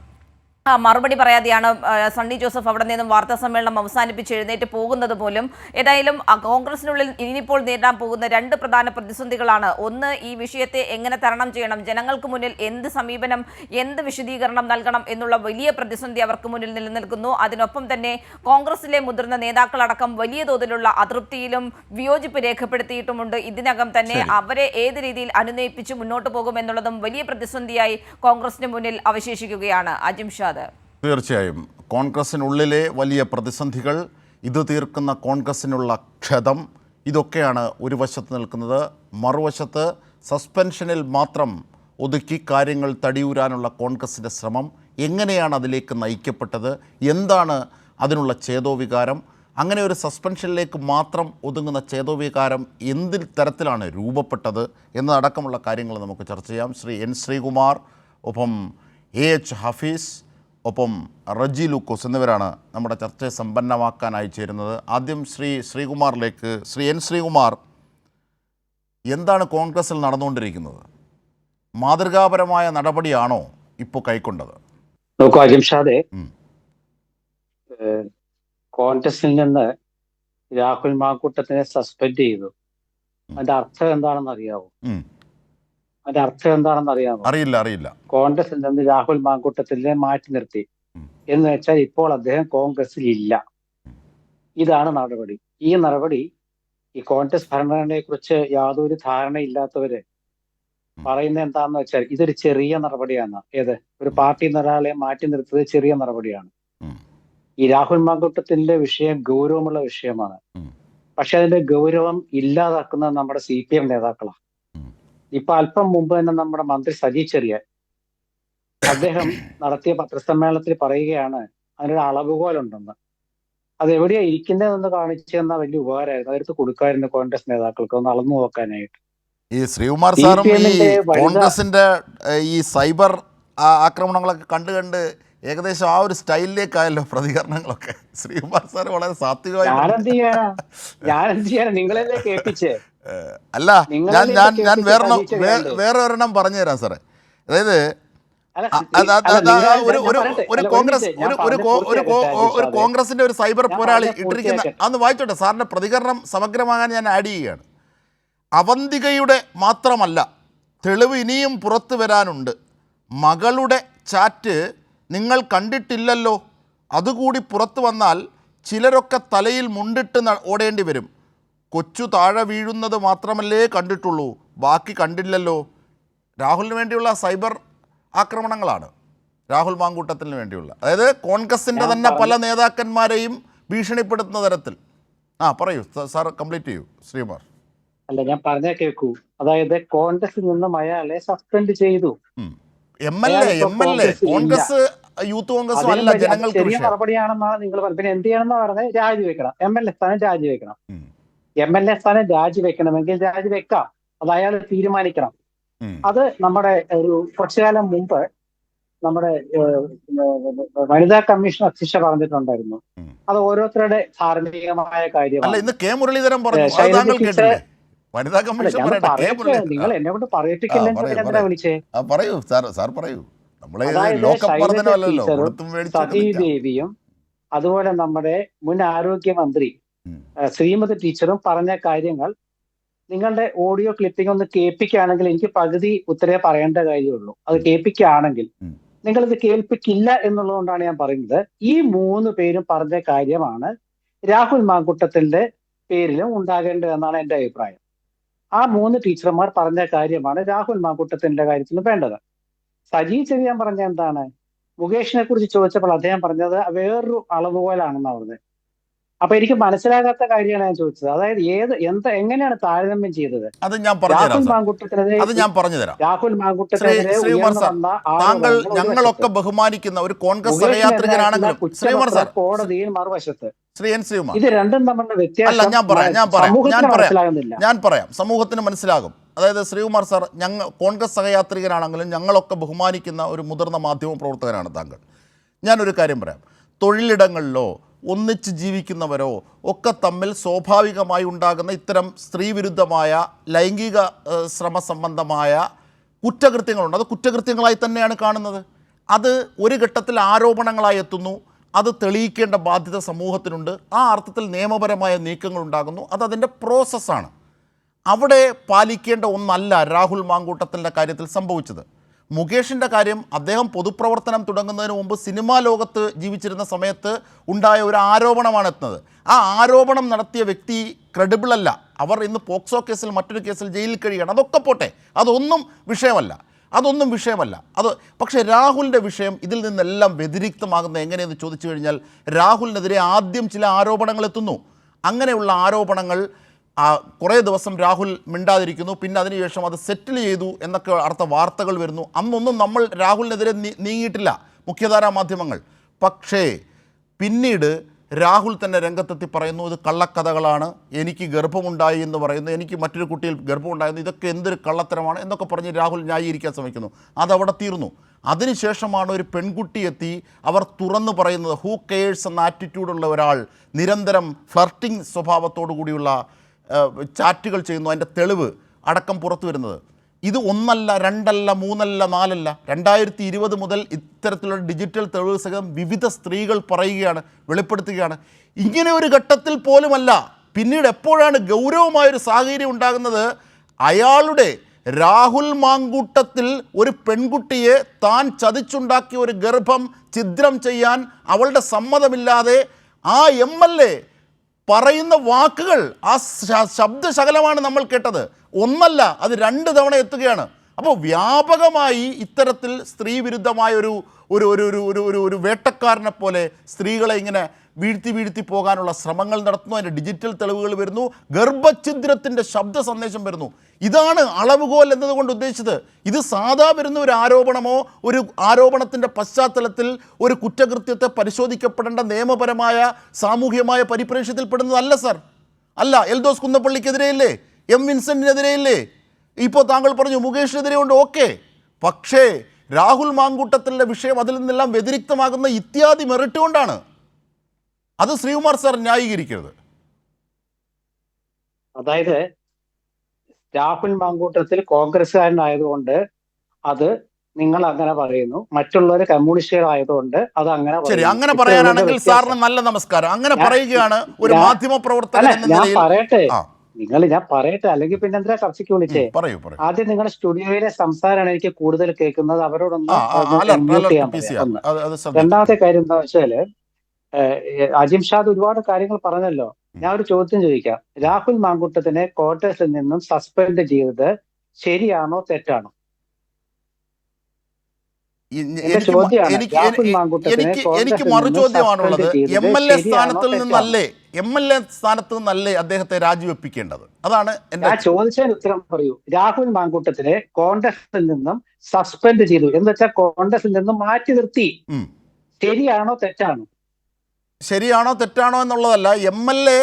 D: മറുപടി പറയാതെയാണ് സണ്ണി ജോസഫ് അവിടെ നിന്നും വാർത്താ സമ്മേളനം അവസാനിപ്പിച്ച് എഴുന്നേറ്റ് പോകുന്നത് പോലും. ഏതായാലും കോൺഗ്രസിനുള്ളിൽ ഇനിയിപ്പോൾ നേരിടാൻ പോകുന്ന രണ്ട് പ്രധാന പ്രതിസന്ധികളാണ്. ഒന്ന്, ഈ വിഷയത്തെ എങ്ങനെ തരണം ചെയ്യണം, ജനങ്ങൾക്ക് മുന്നിൽ എന്ത് സമീപനം, എന്ത് വിശദീകരണം നൽകണം എന്നുള്ള വലിയ പ്രതിസന്ധി അവർക്ക് മുന്നിൽ നിലനിൽക്കുന്നു. അതിനൊപ്പം തന്നെ കോൺഗ്രസിലെ മുതിർന്ന നേതാക്കളടക്കം വലിയ തോതിലുള്ള അതൃപ്തിയിലും വിയോജിപ്പ് രേഖപ്പെടുത്തിയിട്ടുമുണ്ട്. ഇതിനകം തന്നെ അവരെ ഏത് രീതിയിൽ അനുനയിപ്പിച്ച് മുന്നോട്ട് പോകുമെന്നുള്ളതും വലിയ പ്രതിസന്ധിയായി കോൺഗ്രസിന് മുന്നിൽ അവശേഷിക്കുകയാണ്. അജിംഷാദ്,
A: തീർച്ചയായും കോൺഗ്രസിനുള്ളിലെ വലിയ പ്രതിസന്ധികൾ, ഇത് തീർക്കുന്ന കോൺഗ്രസിനുള്ള ക്ഷതം, ഇതൊക്കെയാണ് ഒരു വശത്ത് നിൽക്കുന്നത്. മറുവശത്ത് സസ്പെൻഷനിൽ മാത്രം ഒതുക്കി കാര്യങ്ങൾ തടിയൂരാനുള്ള കോൺഗ്രസിൻ്റെ ശ്രമം എങ്ങനെയാണ് അതിലേക്ക് നയിക്കപ്പെട്ടത്, എന്താണ് അതിനുള്ള ചേതോവികാരം, അങ്ങനെ ഒരു സസ്പെൻഷനിലേക്ക് മാത്രം ഒതുങ്ങുന്ന ചേതോവികാരം എന്തിൽ തരത്തിലാണ് രൂപപ്പെട്ടത് എന്നതടക്കമുള്ള കാര്യങ്ങൾ നമുക്ക് ചർച്ച ചെയ്യാം. ശ്രീ N ശ്രീകുമാർ, ഒപ്പം AH ഹഫീസ്, ഒപ്പം റജി ലൂക്കോസ് എന്നിവരാണ് നമ്മുടെ ചർച്ചയെ സമ്പന്നമാക്കാനായി ചേരുന്നത്. ആദ്യം ശ്രീകുമാറിലേക്ക്. ശ്രീ N ശ്രീകുമാർ, എന്താണ് കോൺഗ്രസിൽ നടന്നുകൊണ്ടിരിക്കുന്നത്? മാതൃകാപരമായ നടപടിയാണോ ഇപ്പോൾ കൈക്കൊണ്ടത്?
E: നോക്കൂ അജിംഷാദെ, കോൺഗ്രസിൽ നിന്ന് രാഹുൽ മാങ്കൂട്ടത്തിനെ സസ്പെൻഡ് ചെയ്തു. അതിന്റെ അർത്ഥം എന്താണെന്ന് അറിയാവോ? അതിന്റെ അർത്ഥം എന്താണെന്ന് അറിയാമോ?
A: അറിയില്ല.
E: കോൺഗ്രസിൽ നിന്ന് രാഹുൽ മാങ്കൂട്ടത്തിലിനെ മാറ്റി നിർത്തി എന്ന് വെച്ചാൽ ഇപ്പോൾ അദ്ദേഹം കോൺഗ്രസിൽ ഇല്ല. ഇതാണ് നടപടി. ഈ നടപടി ഈ കോൺഗ്രസ് ഭരണഘടനയെ കുറിച്ച് യാതൊരു ധാരണയില്ലാത്തവര് പറയുന്നത് എന്താണെന്ന് വെച്ചാൽ ഇതൊരു ചെറിയ നടപടിയാണ്. ഏത് ഒരു പാർട്ടിയിൽ നിന്ന് ഒരാളെ മാറ്റി നിർത്തിയത് ചെറിയ നടപടിയാണ്. ഈ രാഹുൽ മാങ്കൂട്ടത്തിന്റെ വിഷയം ഗൗരവമുള്ള വിഷയമാണ്. പക്ഷെ അതിന്റെ ഗൗരവം ഇല്ലാതാക്കുന്നത് നമ്മുടെ CPM നേതാക്കളാണ്. ഇപ്പൊ അല്പം മുമ്പ് തന്നെ നമ്മുടെ മന്ത്രി സജി ചെറിയാൻ അദ്ദേഹം നടത്തിയ പത്രസമ്മേളനത്തിൽ പറയുകയാണ് അതിനൊരു അളവുകോലുണ്ടെന്ന്. അത് എവിടെയാ ഇരിക്കുന്നതെന്ന് കാണിച്ചു തന്നാൽ വലിയ ഉപകാരമായിരുന്നു. അതെടുത്ത് കൊടുക്കായിരുന്നു കോൺഗ്രസ് നേതാക്കൾക്ക് ഒന്ന് അളന്നു നോക്കാനായിട്ട്.
A: ഈ ശ്രീകുമാർ സാറും ഈ കോൺഗ്രസിന്റെ ഈ സൈബർ ആക്രമണങ്ങളൊക്കെ കണ്ട് ഏകദേശം ആ ഒരു സ്റ്റൈലിലേക്കായല്ലോ പ്രതികരണങ്ങളൊക്കെ. ശ്രീകുമാർ സാർ വളരെ സാത്വികമായി
E: ഞാനെന്ത് ചെയ്യാനാ നിങ്ങളെന്നെ കേൾപ്പിച്ചേ.
A: അല്ല, ഞാൻ വേറെ ഒരെണ്ണം പറഞ്ഞു തരാം സാറേ. അതായത് ഒരു കോൺഗ്രസിന്റെ ഒരു സൈബർ പോരാളി ഇട്ടിരിക്കുന്ന അന്ന് വായിച്ചോട്ടെ. സാറിന്റെ പ്രതികരണം സമഗ്രമാകാൻ ഞാൻ ആഡ് ചെയ്യുകയാണ്. അവന്തികയുടെ മാത്രമല്ല, തെളിവ് ഇനിയും പുറത്തു വരാനുണ്ട്. മകളുടെ ചാറ്റ് നിങ്ങൾ കണ്ടിട്ടില്ലല്ലോ, അതുകൂടി പുറത്തു വന്നാൽ ചിലരൊക്കെ തലയിൽ മുണ്ടിട്ട് ഓടേണ്ടി വരും. കൊച്ചു താഴെ വീഴുന്നത് മാത്രമല്ലേ കണ്ടിട്ടുള്ളൂ, ബാക്കി കണ്ടില്ലല്ലോ. രാഹുലിന് വേണ്ടിയുള്ള സൈബർ ആക്രമണങ്ങളാണ്, രാഹുൽ മാങ്കൂട്ടത്തിന് വേണ്ടിയുള്ള. അതായത് കോൺഗ്രസിൻ്റെ തന്നെ പല നേതാക്കന്മാരെയും ഭീഷണിപ്പെടുത്തുന്ന തരത്തിൽ. പറയൂ സാർ, കംപ്ലീറ്റ് ചെയ്യൂ ശ്രീകുമാർ.
E: അല്ല, ഞാൻ പറഞ്ഞ കേൾക്കൂ. അതായത് കോൺഗ്രസിൽ നിന്നും അയാളെ സസ്പെൻഡ് ചെയ്തു.
A: കോൺഗ്രസ് യൂത്ത് കോൺഗ്രസും അല്ല, ജനങ്ങൾക്ക്
E: ചെറിയ നടപടിയാണെന്നാണ് നിങ്ങൾ പറഞ്ഞത്. പിന്നെ എന്ത് ചെയ്യണമെന്ന് പറഞ്ഞത് രാജിവെക്കണം, MLA സ്ഥാനം രാജിവെക്കണം. MLA സ്ഥാനം രാജിവെക്കണമെങ്കിൽ രാജിവെക്കാം, അത് അയാൾ തീരുമാനിക്കണം. അത് നമ്മുടെ ഒരു കുറച്ചു കാലം മുമ്പ് നമ്മുടെ വനിതാ കമ്മീഷൻ അധ്യക്ഷ പറഞ്ഞിട്ടുണ്ടായിരുന്നു. അത് ഓരോരുത്തരുടെ ധാർമ്മികമായ കാര്യമാണ്.
A: ഇന്ന് കെ മുരളീധരൻ പറഞ്ഞു.
E: നിങ്ങൾ എന്നെ കൊണ്ട് പറയിപ്പിക്കില്ലെന്ന് വിളിച്ചേ.
A: പറയൂ സാർ പറയൂ.
E: സതീദേവിയും അതുപോലെ നമ്മുടെ മുൻ ആരോഗ്യമന്ത്രി ശ്രീമതി ടീച്ചറും പറഞ്ഞ കാര്യങ്ങൾ നിങ്ങളുടെ ഓഡിയോ ക്ലിപ്പിംഗ് ഒന്ന് കേൾപ്പിക്കുകയാണെങ്കിൽ എനിക്ക് പകുതി ഉത്തരേ പറയേണ്ട കാര്യമുള്ളൂ. അത് കേൾപ്പിക്കുകയാണെങ്കിൽ, നിങ്ങളിത് കേൾപ്പിക്കില്ല എന്നുള്ളതുകൊണ്ടാണ് ഞാൻ പറയുന്നത്. ഈ 3 പേരും പറഞ്ഞ കാര്യമാണ് രാഹുൽ മാങ്കൂട്ടത്തിന്റെ പേരിലും ഉണ്ടാകേണ്ടതെന്നാണ് എൻ്റെ അഭിപ്രായം. ആ 3 ടീച്ചർമാർ പറഞ്ഞ കാര്യമാണ് രാഹുൽ മാങ്കൂട്ടത്തിന്റെ കാര്യത്തിലും വേണ്ടത്. സജി ചെറിയാൻ പറഞ്ഞ എന്താണ്? മുകേഷിനെ കുറിച്ച് ചോദിച്ചപ്പോൾ അദ്ദേഹം പറഞ്ഞത് വേറൊരു അളവുകോലാണെന്നാണ് പറഞ്ഞത്. അപ്പൊ എനിക്ക് മനസ്സിലാകാത്ത കാര്യമാണ് ഞാൻ ചോദിച്ചത്. അതായത് എങ്ങനെയാണ് താരതമ്യം ചെയ്തത്? രാഹുൽ മാങ്കൂട്ടത്തിനെതിരെ
A: താങ്കൾ ഞങ്ങളൊക്കെ ബഹുമാനിക്കുന്ന ഒരു കോൺഗ്രസ് സഹയാത്രികനാണെങ്കിലും
E: കോടതിയിൽ മറുവശത്ത്
A: ഇത്
E: രണ്ടും തമ്മിലുള്ള വ്യത്യാസം
A: ഞാൻ പറയാം, സമൂഹത്തിന് മനസ്സിലാകും. അതായത് ശ്രീകുമാർ സാർ, കോൺഗ്രസ് സഹയാത്രികനാണെങ്കിലും ഞങ്ങളൊക്കെ ബഹുമാനിക്കുന്ന ഒരു മുതിർന്ന മാധ്യമ പ്രവർത്തകനാണ് താങ്കൾ. ഞാനൊരു കാര്യം പറയാം. തൊഴിലിടങ്ങളിലോ ഒന്നിച്ച് ജീവിക്കുന്നവരോ ഒക്കെ തമ്മിൽ സ്വാഭാവികമായി ഉണ്ടാകുന്ന ഇത്തരം സ്ത്രീവിരുദ്ധമായ ലൈംഗിക ശ്രമ സംബന്ധമായ കുറ്റകൃത്യങ്ങളുണ്ട്. അത് കുറ്റകൃത്യങ്ങളായി തന്നെയാണ് കാണുന്നത്. അത് ഒരു ഘട്ടത്തിൽ ആരോപണങ്ങളായി എത്തുന്നു. അത് തെളിയിക്കേണ്ട ബാധ്യത സമൂഹത്തിനുണ്ട്. ആ അർത്ഥത്തിൽ നിയമപരമായ നീക്കങ്ങൾ ഉണ്ടാകുന്നു. അതതിൻ്റെ പ്രോസസ്സാണ്. അവിടെ പാലിക്കേണ്ട ഒന്നല്ല രാഹുൽ മാങ്കൂട്ടത്തിൻ്റെ കാര്യത്തിൽ സംഭവിച്ചത്. മുകേഷിൻ്റെ കാര്യം, അദ്ദേഹം പൊതുപ്രവർത്തനം തുടങ്ങുന്നതിന് മുമ്പ് സിനിമാ ലോകത്ത് ജീവിച്ചിരുന്ന സമയത്ത് ഉണ്ടായ ഒരു ആരോപണമാണ് എത്തുന്നത്. ആ ആരോപണം നടത്തിയ വ്യക്തി ക്രെഡിബിൾ അല്ല. അവർ ഇന്ന് പോക്സോ കേസിൽ മറ്റൊരു കേസിൽ ജയിലിൽ കഴിയുകയാണ്. അതൊക്കെ പോട്ടെ, അതൊന്നും വിഷയമല്ല. അത് പക്ഷേ രാഹുലിൻ്റെ വിഷയം ഇതിൽ നിന്നെല്ലാം വ്യതിരിക്തമാകുന്നത് എങ്ങനെയെന്ന് ചോദിച്ചു കഴിഞ്ഞാൽ, രാഹുലിനെതിരെ ആദ്യം ചില ആരോപണങ്ങൾ എത്തുന്നു. അങ്ങനെയുള്ള ആരോപണങ്ങൾ കുറേ ദിവസം രാഹുൽ മിണ്ടാതിരിക്കുന്നു. പിന്നെ അതിനുശേഷം അത് സെറ്റിൽ ചെയ്തു എന്നൊക്കെ അർത്ഥ വാർത്തകൾ വരുന്നു. അന്നൊന്നും നമ്മൾ രാഹുലിനെതിരെ നീങ്ങിയിട്ടില്ല മുഖ്യധാരാ മാധ്യമങ്ങൾ. പക്ഷേ പിന്നീട് രാഹുൽ തന്നെ രംഗത്തെത്തി പറയുന്നു, ഇത് കള്ളക്കഥകളാണ്, എനിക്ക് ഗർഭമുണ്ടായി എന്ന് പറയുന്നു, എനിക്ക് മറ്റൊരു കുട്ടിയിൽ ഗർഭമുണ്ടായിരുന്നു, ഇതൊക്കെ എന്തൊരു കള്ളത്തരമാണ് എന്നൊക്കെ പറഞ്ഞ് രാഹുൽ ന്യായീകരിക്കാൻ ശ്രമിക്കുന്നു. അതവിടെ തീർന്നു. അതിനുശേഷമാണ് ഒരു പെൺകുട്ടി എത്തി അവർ തുറന്നു പറയുന്നത്. ഹൂ കെയേഴ്സ് എന്ന ആറ്റിറ്റ്യൂഡുള്ള ഒരാൾ നിരന്തരം ഫ്ലർട്ടിംഗ് സ്വഭാവത്തോടു കൂടിയുള്ള ചാറ്റുകൾ ചെയ്യുന്നു, അതിൻ്റെ തെളിവ് അടക്കം പുറത്തു വരുന്നത്. ഇത് 1 അല്ല 2 അല്ല 3 അല്ല 4 അല്ല, 2020 മുതൽ ഇത്തരത്തിലുള്ള ഡിജിറ്റൽ തെളിവ് സഹിതം വിവിധ സ്ത്രീകൾ പറയുകയാണ്, വെളിപ്പെടുത്തുകയാണ്. ഇങ്ങനെ ഒരു ഘട്ടത്തിൽ പോലുമല്ല. പിന്നീട് എപ്പോഴാണ് ഗൗരവമായൊരു സാഹചര്യം ഉണ്ടാകുന്നത്? അയാളുടെ രാഹുൽ മാങ്കൂട്ടത്തിൽ ഒരു പെൺകുട്ടിയെ താൻ ചതിച്ചുണ്ടാക്കിയ ഒരു ഗർഭം ഛിദ്രം ചെയ്യാൻ അവളുടെ സമ്മതമില്ലാതെ ആ MLA പറയുന്ന വാക്കുകൾ, ആ ശബ്ദശകലമാണ് നമ്മൾ കേട്ടത്. ഒന്നല്ല, അത് 2 തവണ എത്തുകയാണ്. അപ്പോൾ വ്യാപകമായി ഇത്തരത്തിൽ സ്ത്രീ വിരുദ്ധമായ ഒരു വേട്ടക്കാരനെ പോലെ സ്ത്രീകളെ ഇങ്ങനെ വീഴ്ത്തി പോകാനുള്ള ശ്രമങ്ങൾ നടത്തുന്നു. അതിൻ്റെ ഡിജിറ്റൽ തെളിവുകൾ വരുന്നു, ഗർഭഛിദ്രത്തിൻ്റെ ശബ്ദ സന്ദേശം വരുന്നു. ഇതാണ് അളവുകോൽ എന്നതുകൊണ്ട് ഉദ്ദേശിച്ചത്. ഇത് സാധാ വരുന്ന ഒരു ആരോപണമോ ഒരു ആരോപണത്തിൻ്റെ പശ്ചാത്തലത്തിൽ ഒരു കുറ്റകൃത്യത്തെ പരിശോധിക്കപ്പെടേണ്ട നിയമപരമായ സാമൂഹ്യമായ പരിപ്രേക്ഷ്യത്തിൽപ്പെടുന്നതല്ല സർ. അല്ല, എൽദോസ് കുന്നപ്പള്ളിക്കെതിരെയില്ലേ, വിൻസെൻറ്റിനെതിരെയില്ലേ, ഇപ്പോൾ താങ്കൾ പറഞ്ഞു മുകേഷിനെതിരെ ഉണ്ട്, ഓക്കെ. പക്ഷേ രാഹുൽ മാങ്കൂട്ടത്തിൻ്റെ വിഷയം അതിൽ നിന്നെല്ലാം വ്യതിരിക്തമാകുന്ന ഇത്യാദി മെറിറ്റ് കൊണ്ടാണ്. അത് ശ്രീകുമാർ സാർ ന്യായീകരിക്കരുത്.
E: അതായത് രാഹുൽ മാങ്കൂട്ടത്തിൽ കോൺഗ്രസ്സുകാരനായതുകൊണ്ട് അത് നിങ്ങൾ അങ്ങനെ പറയുന്നു, മറ്റുള്ളവർ കമ്മ്യൂണിസ്റ്റുകളായതുകൊണ്ട് അത് അങ്ങനെ
A: ശരി, അങ്ങനെ പറയാനാണെങ്കിൽ സാറിന് നല്ല നമസ്കാരം. അങ്ങനെ പറയുകയാണ് ഒരു മാധ്യമ പ്രവർത്തകൻ എന്ന
E: ഞാൻ
A: നിലയിൽ.
E: പറയട്ടെ, ഞാൻ പറയട്ടെ, അല്ലെങ്കിൽ പിന്നെ എന്തിനാ ചർച്ചയ്ക്ക് വിളിച്ചേ?
A: പറയൂ.
E: ആദ്യം നിങ്ങളുടെ സ്റ്റുഡിയോയിലെ സംസാരമാണ് എനിക്ക് കൂടുതൽ കേൾക്കുന്നത്, അവരോടൊന്ന് മ്യൂട്ട് ചെയ്യാൻ പറയാം. രണ്ടാമത്തെ കാര്യം എന്താ വെച്ചാല്, അജിംഷാദ് ഒരുപാട് കാര്യങ്ങൾ പറഞ്ഞല്ലോ. ഞാൻ ഒരു ചോദ്യം ചോദിക്കാം. രാഹുൽ മാങ്കൂട്ടത്തിനെ കോൺഗ്രസിൽ നിന്നും സസ്പെൻഡ് ചെയ്തത് ശരിയാണോ തെറ്റാണോ?
A: എനിക്ക് മറുചോദ്യമാണുള്ളത്. MLA സ്ഥാനത്ത് നിന്നല്ലേ അദ്ദേഹത്തെ രാജിവെപ്പിക്കേണ്ടത്? അതാണ്
E: ഞാൻ ചോദിച്ചതിന് ഉത്തരം പറയൂ. രാഹുൽ മാങ്കൂട്ടത്തിനെ കോൺഗ്രസിൽ നിന്നും സസ്പെൻഡ് ചെയ്തു എന്ന് വെച്ചാൽ കോൺഗ്രസിൽ നിന്നും മാറ്റി നിർത്തി. ശരിയാണോ തെറ്റാണോ?
A: ശരിയാണോ തെറ്റാണോ എന്നുള്ളതല്ല, MLA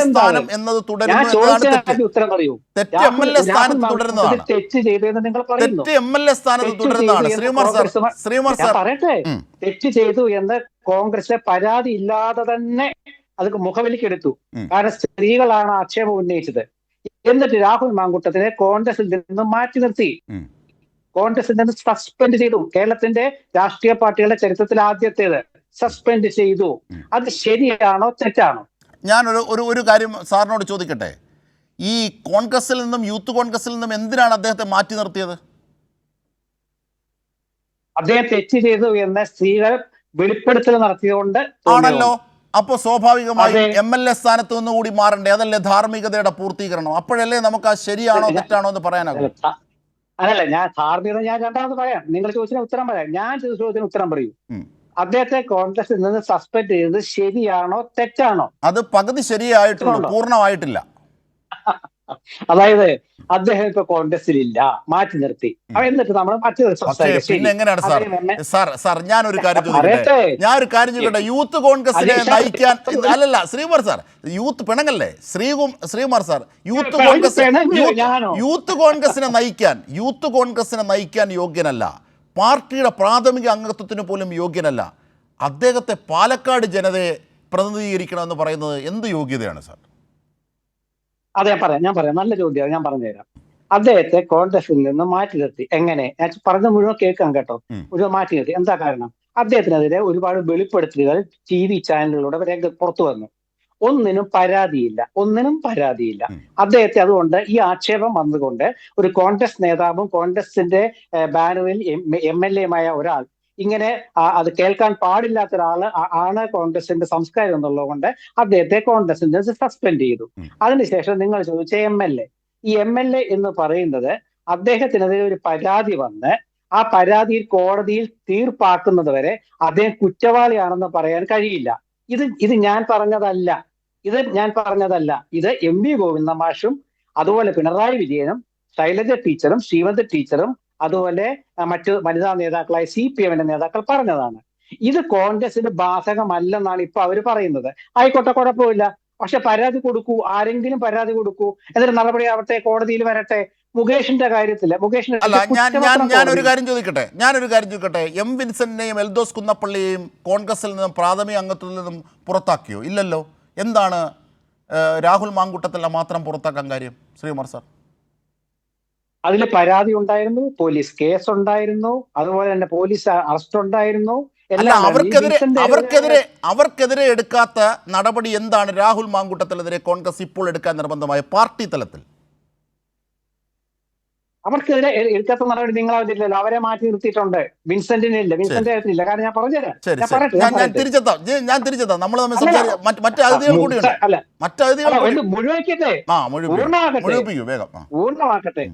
A: സ്ഥാനം എന്നത് തുടരുന്നു എന്നതാണ്
E: ഉത്തരം പറയൂ.
A: തെറ്റ്. MLA സ്ഥാനത്ത് തുടരുന്നതാണ്
E: തെറ്റ് ചെയ്തതെന്ന് നിങ്ങൾ പറയുന്നു.
A: തെറ്റ് MLA സ്ഥാനത്ത് തുടരുന്നതാണ്. ശ്രീകുമാർ സാർ
E: പറയട്ടെ, തെറ്റ് ചെയ്തു എന്ന് കോൺഗ്രസ് പരാതി ഇല്ലാതെ തന്നെ അത് മുഖവിലിക്കെടുത്തു. കാരണം സ്ത്രീകളാണ് ആക്ഷേപം ഉന്നയിച്ചത്. എന്നിട്ട് രാഹുൽ മാങ്കൂട്ടത്തിനെ കോൺഗ്രസിൽ നിന്ന് മാറ്റി നിർത്തി, കോൺഗ്രസിൽ നിന്ന് സസ്പെൻഡ് ചെയ്തു. കേരളത്തിന്റെ രാഷ്ട്രീയ പാർട്ടികളുടെ ചരിത്രത്തിൽ ആദ്യത്തേത് സസ്പെൻഡ് ചെയ്തു. അത് ശരിയാണോ തെറ്റാണോ?
A: ഞാൻ ഒരു കാര്യം സാറിനോട് ചോദിക്കട്ടെ. ഈ കോൺഗ്രസിൽ നിന്നും യൂത്ത് കോൺഗ്രസിൽ നിന്നും എന്തിനാണ് അദ്ദേഹത്തെ മാറ്റി നിർത്തിയത്?
E: അദ്ദേഹം തെറ്റ് ചെയ്തു എന്ന് സ്ത്രീകൾ വെളിപ്പെടുത്തൽ നടത്തിയതുകൊണ്ട്
A: ആണല്ലോ. അപ്പോൾ സ്വാഭാവികമായി MLA സ്ഥാനത്ത് നിന്ന് കൂടി മാറണ്ടേ? അതല്ലേ ധാർമ്മികതയുടെ പൂർത്തീകരണം? അപ്പോഴല്ലേ നമുക്ക് ആ ശരിയാണോ തെറ്റാണോ എന്ന് പറയാനാകും.
E: അതല്ല, ഞാൻ ധാർമ്മികത ഞാൻ രണ്ടാമത് പറയാം. നിങ്ങൾ ചോദിച്ചതിന് ഉത്തരം പറയാം. ഞാൻ ചോദിച്ചതിന് ഉത്തരം പറയൂ. അദ്ദേഹത്തെ കോൺഗ്രസിൽ നിന്ന് സസ്പെൻഡ് ചെയ്തത് ശരിയാണോ തെറ്റാണോ?
A: അത് പകുതി ശരിയായിട്ടുള്ളൂ, പൂർണ്ണമായിട്ടില്ല.
E: അതായത് അദ്ദേഹം ഇപ്പൊ കോൺഗ്രസിലില്ല, മാറ്റി നിർത്തി. എന്നിട്ട് നമ്മൾ
A: പിന്നെ എങ്ങനെയാണ് സാർ ഞാനൊരു കാര്യം ചോദിക്കട്ടെ. യൂത്ത് കോൺഗ്രസിനെ നയിക്കാൻ അല്ലല്ല ശ്രീകുമാർ സാർ, യൂത്ത് പിണങ്ങല്ലേ ശ്രീകുമാർ സാർ, യൂത്ത് കോൺഗ്രസിനെ നയിക്കാൻ യോഗ്യനല്ല, പാർട്ടിയുടെ പ്രാഥമിക അംഗത്വത്തിന് പോലും യോഗ്യനല്ല. അദ്ദേഹത്തെ പാലക്കാട് ജനതയെ പ്രതിനിധീകരിക്കണമെന്ന് പറയുന്നത് എന്ത് യോഗ്യതയാണ് സാർ?
E: അതെ, ഞാൻ പറയാം. നല്ല ചോദ്യമാണ്, ഞാൻ പറഞ്ഞുതരാം. അദ്ദേഹത്തെ കോൺഗ്രസിൽ നിന്ന് മാറ്റി നിർത്തി. എങ്ങനെ? ഞാൻ പറഞ്ഞ മുഴുവൻ കേൾക്കാം കേട്ടോ. മുഴുവൻ മാറ്റി നിർത്തി. എന്താ കാരണം? അദ്ദേഹത്തിനെതിരെ ഒരുപാട് വെളിപ്പെടുത്തലുകൾ TV ചാനലുകളിലൂടെ പുറത്തു വന്നു. ഒന്നിനും പരാതിയില്ല. അദ്ദേഹത്തെ അതുകൊണ്ട് ഈ ആക്ഷേപം വന്നുകൊണ്ട് ഒരു കോൺഗ്രസ് നേതാവും കോൺഗ്രസിന്റെ ബാനറിൽ MLA ഒരാൾ ഇങ്ങനെ അത് കേൾക്കാൻ പാടില്ലാത്ത ഒരാള് ആണ് കോൺഗ്രസിന്റെ സംസ്കാരം എന്നുള്ളത് കൊണ്ട് അദ്ദേഹത്തെ കോൺഗ്രസിൽ നിന്ന് സസ്പെൻഡ് ചെയ്തു. അതിനുശേഷം നിങ്ങൾ ചോദിച്ച ഈ MLA എന്ന് പറയുന്നത് അദ്ദേഹത്തിനെതിരെ ഒരു പരാതി വന്ന് ആ പരാതിയിൽ കോടതിയിൽ തീർപ്പാക്കുന്നത് വരെ അദ്ദേഹം കുറ്റവാളിയാണെന്ന് പറയാൻ കഴിയില്ല. ഇത് ഞാൻ പറഞ്ഞതല്ല. ഇത് MV ഗോവിന്ദ മാഷും അതുപോലെ പിണറായി വിജയനും ശൈലജ ടീച്ചറും ശ്രീമതി ടീച്ചറും അതുപോലെ മറ്റു വനിതാ നേതാക്കളായ CPM-ന്റെ നേതാക്കൾ പറഞ്ഞതാണ്. ഇത് കോൺഗ്രസിന് ബാധകമല്ലെന്നാണ് ഇപ്പൊ അവർ പറയുന്നത്. ആയിക്കോട്ടെ, കുഴപ്പമില്ല. പക്ഷെ പരാതി കൊടുക്കൂ, ആരെങ്കിലും പരാതി കൊടുക്കൂ, എന്നിട്ട് നടപടി ആവട്ടെ, കോടതിയിൽ വരട്ടെ. മുകേഷിന്റെ കാര്യത്തില്
A: ഞാനൊരു കാര്യം ചോദിക്കട്ടെ. വിൻസെന്റിനെയും എൽദോസ് കുന്നപ്പള്ളിയെയും കോൺഗ്രസിൽ നിന്നും പ്രാഥമിക അംഗത്വത്തിൽ നിന്നും പുറത്താക്കിയോ? ഇല്ലല്ലോ. എന്താണ് രാഹുൽ മാങ്കൂട്ടത്തിലെ മാത്രം പുറത്താക്കാൻ കാര്യം ശ്രീകുമാർ സാർ?
E: അതിൽ പരാതി ഉണ്ടായിരുന്നു, പോലീസ് കേസ് ഉണ്ടായിരുന്നു, അതുപോലെ തന്നെ പോലീസ് അറസ്റ്റ് ഉണ്ടായിരുന്നു.
A: അല്ല, അവർക്കെതിരെ എടുക്കാത്ത നടപടി എന്താണ് രാഹുൽ മാങ്കൂട്ടത്തിനെതിരെ കോൺഗ്രസ് ഇപ്പോൾ എടുക്കാൻ നിർബന്ധമായ പാർട്ടി തലത്തിൽ?
E: അവർക്കെതിരെ എടുക്കാത്ത നടപടി നിങ്ങളാവില്ലല്ലോ. അവരെ മാറ്റി നിർത്തിയിട്ടുണ്ട്. വിൻസെന്റിനില്ല, വിൻസെന്റ് ഇല്ല. കാരണം ഞാൻ പറഞ്ഞുതരാം.
A: ശരി
E: ഞാൻ
A: ശരി
E: പറയട്ടെ,
A: ഞാൻ തിരിച്ചെത്താം നമ്മൾ തമ്മിൽ
E: അല്ല,
A: മറ്റു അതിഥികൾ കൂടിയുണ്ട്
E: അല്ല
A: മറ്റു അതിഥികൾ കൂടി
E: മുഴുവയ്ക്കട്ടെ,
A: മുഴുവിപ്പിക്കും
E: പൂർണ്ണമാക്കട്ടെ,
A: വേഗം
E: പൂർണ്ണമാക്കട്ടെ.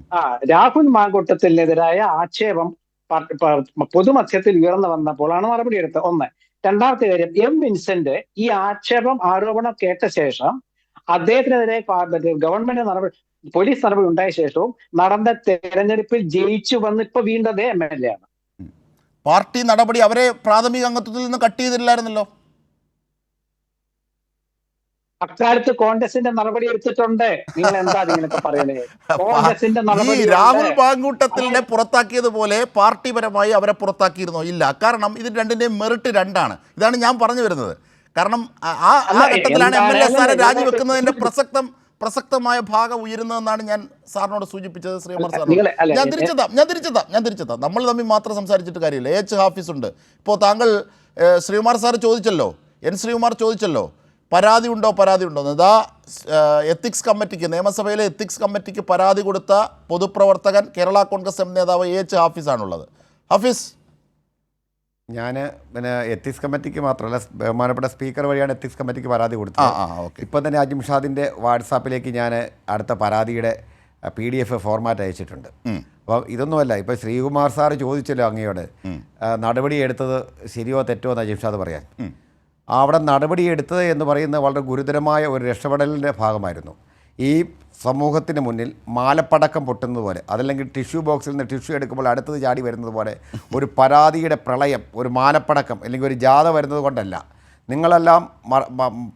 E: രാഹുൽ മാങ്കൂട്ടത്തിനെതിരായ ആക്ഷേപം പൊതുമധ്യത്തിൽ ഉയർന്നു വന്നപ്പോഴാണ് നടപടിയെടുത്തത്. ഒന്ന്. രണ്ടാമത്തെ കാര്യം, എം വിൻസെന്റ് ഈ ആരോപണം കേട്ട ശേഷം അദ്ദേഹത്തിനെതിരെ ഗവൺമെന്റ് നടപടി, പോലീസ് നടപടി ഉണ്ടായ ശേഷവും നടന്ന തെരഞ്ഞെടുപ്പിൽ ജയിച്ചു വന്ന് ഇപ്പൊ വീണ്ടും അതേ MLA ആണ്.
A: പാർട്ടി നടപടി അവരെ പ്രാഥമിക അംഗത്വത്തിൽ നിന്ന് കട്ട് ചെയ്തില്ലായിരുന്നല്ലോ.
E: അക്കാലത്ത് കോൺഗ്രസിന്റെ നടപടി എടുത്തിട്ടുണ്ട്. നിങ്ങൾ എന്താ ഇങ്ങനെയൊക്കെ പറയുന്നത്? കോൺഗ്രസിന്റെ
A: ഈ
E: നടപടി
A: രാഹുൽ മാങ്കൂട്ടത്തിലിനെ പുറത്താക്കിയതുപോലെ പാർട്ടിപരമായി അവരെ പുറത്താക്കിയിരുന്നോ? ഇല്ല. കാരണം ഇത് രണ്ടിന്റെയും മെറിറ്റ് രണ്ടാണ്. ഇതാണ് ഞാൻ പറഞ്ഞു വരുന്നത്. കാരണം ആ ഘട്ടത്തിലാണ് MLA സ്ഥാനം രാജിവെക്കുന്നതിന്റെ പ്രസക്തമായ ഭാഗം ഉയരുന്നതെന്നാണ് ഞാൻ സാറിനോട് സൂചിപ്പിച്ചത്. ശ്രീകുമാർ സാർ, ഞാൻ തിരിച്ചെത്താം. നമ്മൾ തമ്മിൽ മാത്രം സംസാരിച്ചിട്ട് കാര്യമില്ല. ഹാഫീസ് ഉണ്ട്. ഇപ്പോൾ താങ്കൾ ശ്രീകുമാർ സാർ ചോദിച്ചല്ലോ, ശ്രീകുമാർ ചോദിച്ചല്ലോ, പരാതി ഉണ്ടോ ഇതാ എത്തിക്സ് കമ്മിറ്റിക്ക്, നിയമസഭയിലെ എത്തിക്സ് കമ്മിറ്റിക്ക് പരാതി കൊടുത്ത പൊതുപ്രവർത്തകൻ കേരള കോൺഗ്രസ് എം നേതാവ് ഹാഫീസാണുള്ളത്. ഹാഫീസ്,
F: ഞാൻ പിന്നെ എത്തിക്സ് കമ്മിറ്റിക്ക് മാത്രമല്ല, ബഹുമാനപ്പെട്ട സ്പീക്കർ വഴിയാണ് എത്തിക്സ് കമ്മിറ്റിക്ക് പരാതി കൊടുത്തത്. ഇപ്പം തന്നെ അജിം ഷാദിൻ്റെ വാട്സാപ്പിലേക്ക് ഞാൻ അടുത്ത പരാതിയുടെ PDF ഫോർമാറ്റ് അയച്ചിട്ടുണ്ട്. അപ്പോൾ ഇതൊന്നുമല്ല, ഇപ്പോൾ ശ്രീകുമാർ സാർ ചോദിച്ചല്ലോ അങ്ങയോട് നടപടി എടുത്തത് ശരിയോ തെറ്റോ എന്ന് അജിം ഷാദ് പറയാൻ. അവിടെ നടപടിയെടുത്തത് എന്ന് പറയുന്നത് വളരെ ഗുരുതരമായ ഒരു രക്ഷപ്പെടലിൻ്റെ ഭാഗമായിരുന്നു. ഈ സമൂഹത്തിന് മുന്നിൽ മാലപ്പടക്കം പൊട്ടുന്നത് പോലെ, അതല്ലെങ്കിൽ ടിഷ്യൂ ബോക്സിൽ നിന്ന് ടിഷ്യൂ എടുക്കുമ്പോൾ അടുത്തത് ചാടി വരുന്നത് പോലെ ഒരു പരാതിയുടെ പ്രളയം, ഒരു മാലപ്പടക്കം അല്ലെങ്കിൽ ഒരു ജാഥ വരുന്നത് കൊണ്ടല്ല. നിങ്ങളെല്ലാം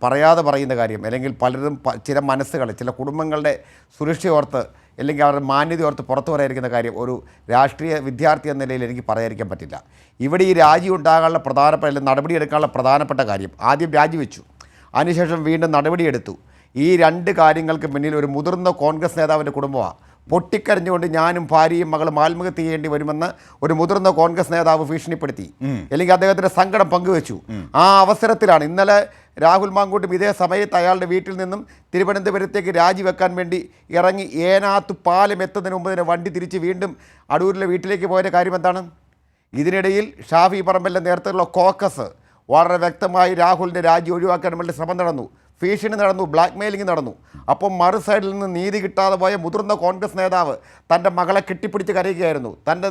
F: പറയാതെ പറയുന്ന കാര്യം, അല്ലെങ്കിൽ പലരും ചില മനസ്സുകൾ, ചില കുടുംബങ്ങളുടെ സുരക്ഷയോർത്ത് അല്ലെങ്കിൽ അവരുടെ മാന്യതയോർത്ത് പുറത്തു പറയാതിരിക്കുന്ന കാര്യം ഒരു രാഷ്ട്രീയ വിദ്യാർത്ഥി എന്ന നിലയിൽ എനിക്ക് പറയാതിരിക്കാൻ പറ്റില്ല. ഇവിടെ ഈ രാജി ഉണ്ടാകാനുള്ള പ്രധാനപ്പെട്ട, അല്ലെങ്കിൽ നടപടിയെടുക്കാനുള്ള പ്രധാനപ്പെട്ട കാര്യം, ആദ്യം രാജിവെച്ചു, അതിനുശേഷം വീണ്ടും നടപടിയെടുത്തു. ഈ രണ്ട് കാര്യങ്ങൾക്ക് പിന്നിൽ ഒരു മുതിർന്ന കോൺഗ്രസ് നേതാവിൻ്റെ കുടുംബമാണ്. പൊട്ടിക്കരഞ്ഞുകൊണ്ട് ഞാനും ഭാര്യയും മകളും ആത്മഹത്യ ചെയ്യേണ്ടി വരുമെന്ന് ഒരു മുതിർന്ന കോൺഗ്രസ് നേതാവ് ഭീഷണിപ്പെടുത്തി, അല്ലെങ്കിൽ അദ്ദേഹത്തിൻ്റെ സങ്കടം പങ്കുവച്ചു. ആ അവസരത്തിലാണ് ഇന്നലെ രാഹുൽ മാങ്കൂട്ടും ഇതേ സമയത്ത് അയാളുടെ വീട്ടിൽ നിന്നും തിരുവനന്തപുരത്തേക്ക് രാജിവെക്കാൻ വേണ്ടി ഇറങ്ങി ഏനാത്ത് പാലം എത്തുന്നതിന് മുമ്പ് തന്നെ വണ്ടി തിരിച്ച് വീണ്ടും അടൂരിലെ വീട്ടിലേക്ക് പോയ കാര്യം എന്താണ്? ഇതിനിടയിൽ ഷാഫി പറമ്പലിൻ്റെ നേതൃത്വത്തിലുള്ള കോക്കസ് വളരെ വ്യക്തമായി രാഹുലിൻ്റെ രാജി ഒഴിവാക്കാൻ വേണ്ടി ശ്രമം നടന്നു, ഭീഷണി നടന്നു, ബ്ലാക്ക് മെയിലിംഗ് നടന്നു. അപ്പം മറു സൈഡിൽ നിന്ന് നീതി കിട്ടാതെ പോയ മുതിർന്ന കോൺഗ്രസ് നേതാവ് തൻ്റെ മകളെ കെട്ടിപ്പിടിച്ച് കരയുകയായിരുന്നു. തൻ്റെ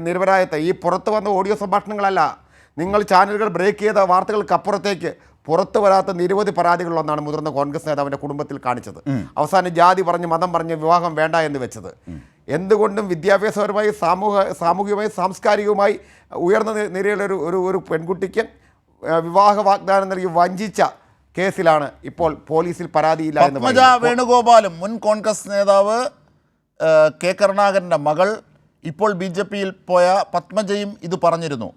F: നിരപരായത്തെ ഈ പുറത്ത് വന്ന ഓഡിയോ സംഭാഷണങ്ങളല്ല, നിങ്ങൾ ചാനലുകൾ ബ്രേക്ക് ചെയ്ത വാർത്തകൾക്കപ്പുറത്തേക്ക് പുറത്തു വരാത്ത നിരവധി പരാതികളിലൊന്നാണ് മുതിർന്ന കോൺഗ്രസ് നേതാവിൻ്റെ കുടുംബത്തിൽ കാണിച്ചത്. അവസാനം ജാതി പറഞ്ഞ്, മതം പറഞ്ഞ് വിവാഹം വേണ്ട എന്ന് വെച്ചത്. എന്തുകൊണ്ടും വിദ്യാഭ്യാസപരമായി, സാമൂഹികമായി, സാംസ്കാരികവുമായി ഉയർന്ന നിരയുള്ള ഒരു പെൺകുട്ടിക്ക് വിവാഹ വാഗ്ദാനം നൽകി വഞ്ചിച്ച കേസിലാണ് ഇപ്പോൾ പോലീസിൽ പരാതിയില്ല എന്ന്
A: പത്മജ വേണുഗോപാലും മുൻ കോൺഗ്രസ് നേതാവ് കരുണാകരൻ്റെ മകൾ ഇപ്പോൾ BJP-യിൽ പോയ പത്മജയും ഇത് പറഞ്ഞിരുന്നു.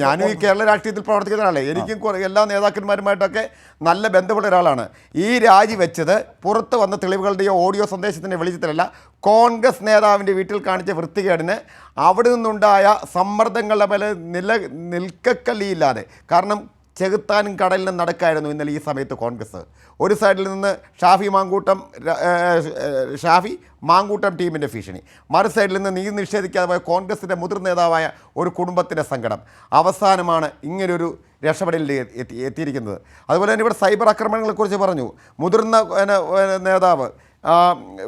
F: ഞാനും ഈ കേരള രാഷ്ട്രീയത്തിൽ പ്രവർത്തിക്കുന്ന ഒരാളെ, എനിക്കും എല്ലാ നേതാക്കന്മാരുമായിട്ടൊക്കെ നല്ല ബന്ധമുള്ള ഒരാളാണ്. ഈ രാജിവെച്ചത് പുറത്ത് വന്ന തെളിവുകളുടെയോ ഓഡിയോ സന്ദേശത്തിൻ്റെ വെളിച്ചത്തിലല്ല, കോൺഗ്രസ് നേതാവിൻ്റെ വീട്ടിൽ കാണിച്ച വൃത്തികേടിന് അവിടെ നിന്നുണ്ടായ സമ്മർദ്ദങ്ങളുടെ മേലെ നിൽക്കക്കല്ലിയില്ലാതെ, കാരണം ചെകുത്താനും കടലിനും നടക്കായിരുന്നു ഇന്നലെ ഈ സമയത്ത് കോൺഗ്രസ്. ഒരു സൈഡിൽ നിന്ന് ഷാഫി മാങ്കൂട്ടം ടീമിൻ്റെ ഭീഷണി, മറു സൈഡിൽ നിന്ന് നീതി നിഷേധിക്കാതെ പോയ കോൺഗ്രസിൻ്റെ മുതിർന്ന നേതാവായ ഒരു കുടുംബത്തിൻ്റെ സങ്കടം. അവസാനമാണ് ഇങ്ങനൊരു രക്ഷപ്പെടലിൽ എത്തിയിരിക്കുന്നത്. അതുപോലെ തന്നെ ഇവിടെ സൈബർ ആക്രമണങ്ങളെക്കുറിച്ച് പറഞ്ഞു. മുതിർന്ന നേതാവ്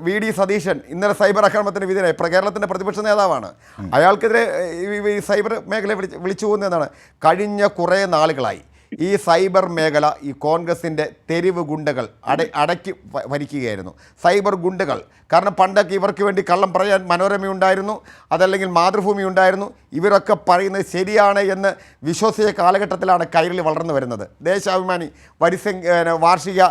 F: VD സതീശൻ ഇന്നലെ സൈബർ ആക്രമണത്തിന് വിധേയനായി. കേരളത്തിൻ്റെ പ്രതിപക്ഷ നേതാവാണ്. അയാൾക്കെതിരെ ഈ സൈബർ മേഖല വിളിച്ചു പോകുന്നതാണ്. കഴിഞ്ഞ കുറേ നാളുകളായി ഈ സൈബർ മേഖല ഈ കോൺഗ്രസിൻ്റെ തെരുവ് ഗുണ്ടകൾ അടക്കി ഭരിക്കുകയായിരുന്നു. സൈബർ ഗുണ്ടകൾ, കാരണം പണ്ടൊക്കെ ഇവർക്ക് വേണ്ടി കള്ളം പറയാൻ മനോരമയുണ്ടായിരുന്നു, അതല്ലെങ്കിൽ മാതൃഭൂമി ഉണ്ടായിരുന്നു. ഇവരൊക്കെ പറയുന്നത് ശരിയാണ് എന്ന് വിശ്വസിച്ച കാലഘട്ടത്തിലാണ് കൈരളി വളർന്നു വരുന്നത്. ദേശാഭിമാനി വാർഷിക